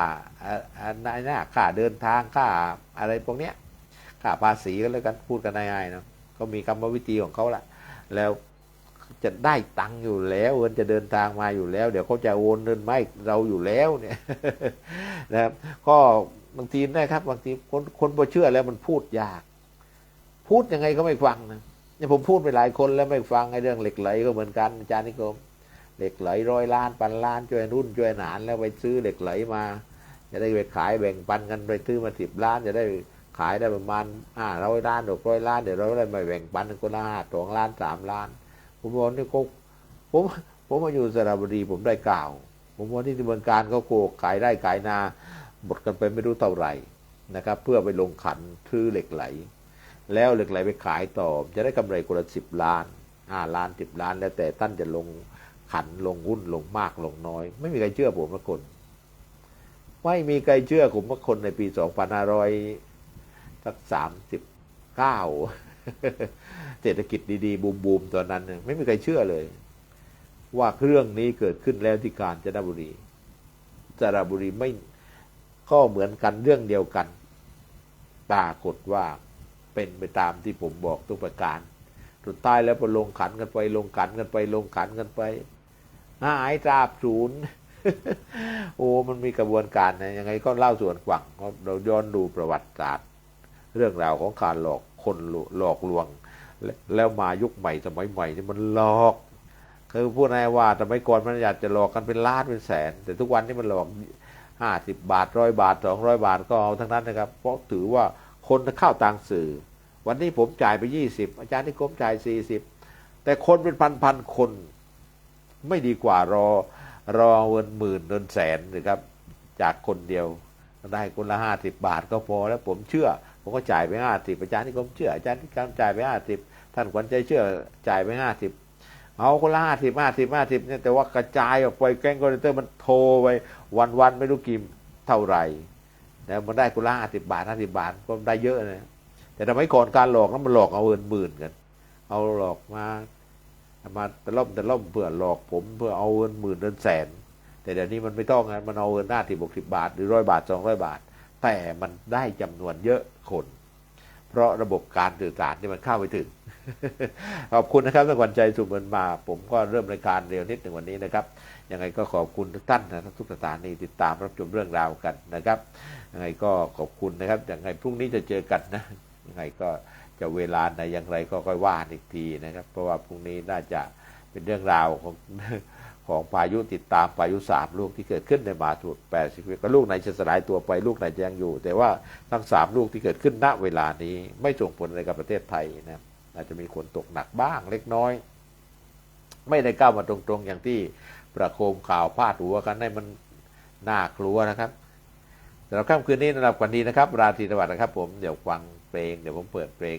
ค่าเดินทางค่าอะไรพวกเนี้ยค่าภาษีก็แล้วกันพูดกันง่ายๆนะก็มีกรรมวิธีของเขาละแล้วจะได้ตังค์อยู่แล้วเงินจะเดินทางมาอยู่แล้วเดี๋ยวเขาจะโอนเงินมาให้เราอยู่แล้วเนี่ย นะครับก็บางทีนะครับบางทีคนพอเชื่อแล้วมันพูดยากพูดยังไงก็ไม่ฟังนะเนี่ยผมพูดไปหลายคนแล้วไม่ฟังไอ้เรื่องเหล็กไหลก็เหมือนกันอาจารย์นิคมเหล็กไหล100 ล้าน1,000 ล้านช่วยรุ่นช่วยหนานแล้วไปซื้อเหล็กไหลมาจะได้ไปขายแบ่งปันกันไปซื้อมา10 ล้านจะได้ขายได้ประมาณ500 ล้าน600 ล้านเดี๋ยวเราได้มาแบ่งปันคนละ2 ล้าน 3 ล้านผมบอกนี่ผมมาอยู่สระบุรีผมได้กล่าวผมว่าที่เมืองการเขาโกขายได้ขายนาหมดกันไปไม่รู้เท่าไหร่ นะครับ เพื่อไปลงขันซื้อเหล็กไหลแล้วเหล็กไหลไปขายต่อจะได้กำไรคนละ10 ล้าน5 ล้าน10 ล้านแล้วแต่ท่านจะลงขันลงหุ้นลงมากลงน้อย ไม่มีใครเชื่อผมสักคนไม่มีใครเชื่อผมสักคนในปี2539เศรษฐกิจดีๆบูมๆตอนนั้นไม่มีใครเชื่อเลยว่าเรื่องนี้เกิดขึ้นแล้วที่กาญจนบุรีสระบุรีไม่ก็เหมือนกันเรื่องเดียวกันปรากฏว่าเป็นไปตามที่ผมบอกทุกประการสุดท้ายแล้วพอลงขันกันไปลงขันกันไปลงขันกันไปหายตราบศูนย์ โอ้มันมีกระบวนการนะยังไงก็เล่าส่วนกว่างเราย้อนดูประวัติศาสตร์เรื่องราวของการหลอกคนหลอกลวงแล้วมายุคใหม่สมัยใหม่นี่มันหลอกคือพูดง่ายว่าสมัยก่อนมันอยากจะหลอกกันเป็นล้านเป็นแสนแต่ทุกวันนี้มันหลอก50 บาท100 บาท200 บาทก็เอาทั้งนั้นนะครับเพราะถือว่าคนเข้าต่างสื่อวันนี้ผมจ่ายไป20อาจารย์นิคมจ่าย40แต่คนเป็นพันคนไม่ดีกว่ารอเงินหมื่นเงินแสนนะครับจากคนเดียวได้คนละ50 บาทก็พอแล้วผมเชื่อผมก็จ่ายไป50อาจารย์นิคมเชื่ออาจารย์นิคมจ่ายไป50ท่านขวัญใจเชื่อจ่ายไป50เอาคนละ50เนี่ยแต่ว่ากระจายออกไปแก๊งคอร์เซนเตอร์มันโทรไปวันไม่รู้กี่เท่าไหร่แล้วมันได้คนละ50 บาทก็ได้เยอะนะแต่ทำไมก่อนการหลอกนั้นมันหลอกเอาเงินหมื่นกันเอาหลอกมาตะล่อมเพื่อหลอกผมเพื่อเอาเงินหมื่นเงินแสนแต่เดี๋ยวนี้มันไม่ต้องไงมันเอาเงิน60 บาทหรือ100 บาท200 บาทแต่มันได้จำนวนเยอะคนเพราะระบบการสื่อสารที่มันเข้าไปถึง ขอบคุณนะครับท่านขวัญใจสุเมินมาผมก็เริ่มรายการเร็วนิดหนึ่งวันนี้นะครับยังไงก็ขอบคุณทุกท่านนะทุกสถานีติดตามรับชมเรื่องราวกันนะครับยังไงก็ขอบคุณนะครับยังไงพรุ่งนี้จะเจอกันนะยังไงก็จะเวลาไหนอย่างไรก็ค่อยว่าอีกทีนะครับเพราะว่าพรุ่งนี้น่าจะเป็นเรื่องราวของพายุติดตามพายุ3 ลูกที่เกิดขึ้นในมหาสมุทรแปซิฟิกก็ลูกไหนจะสลายตัวไปลูกไหนจะยังอยู่แต่ว่าทั้ง3 ลูกที่เกิดขึ้นณเวลานี้ไม่ส่งผลอะไรกับประเทศไทยนะอาจจะมีฝนตกหนักบ้างเล็กน้อยไม่ได้ก้าวมาตรงๆอย่างที่ประโคมข่าวพาดหัวกันให้มันน่ากลัวนะครับสำหรับค่ำคืนนี้นอนหลับฝันดีนะครับราตรีสวัสดิ์นะครับผมเดี๋ยวฟังเพลงเดี๋ยวผมเปิดเพลง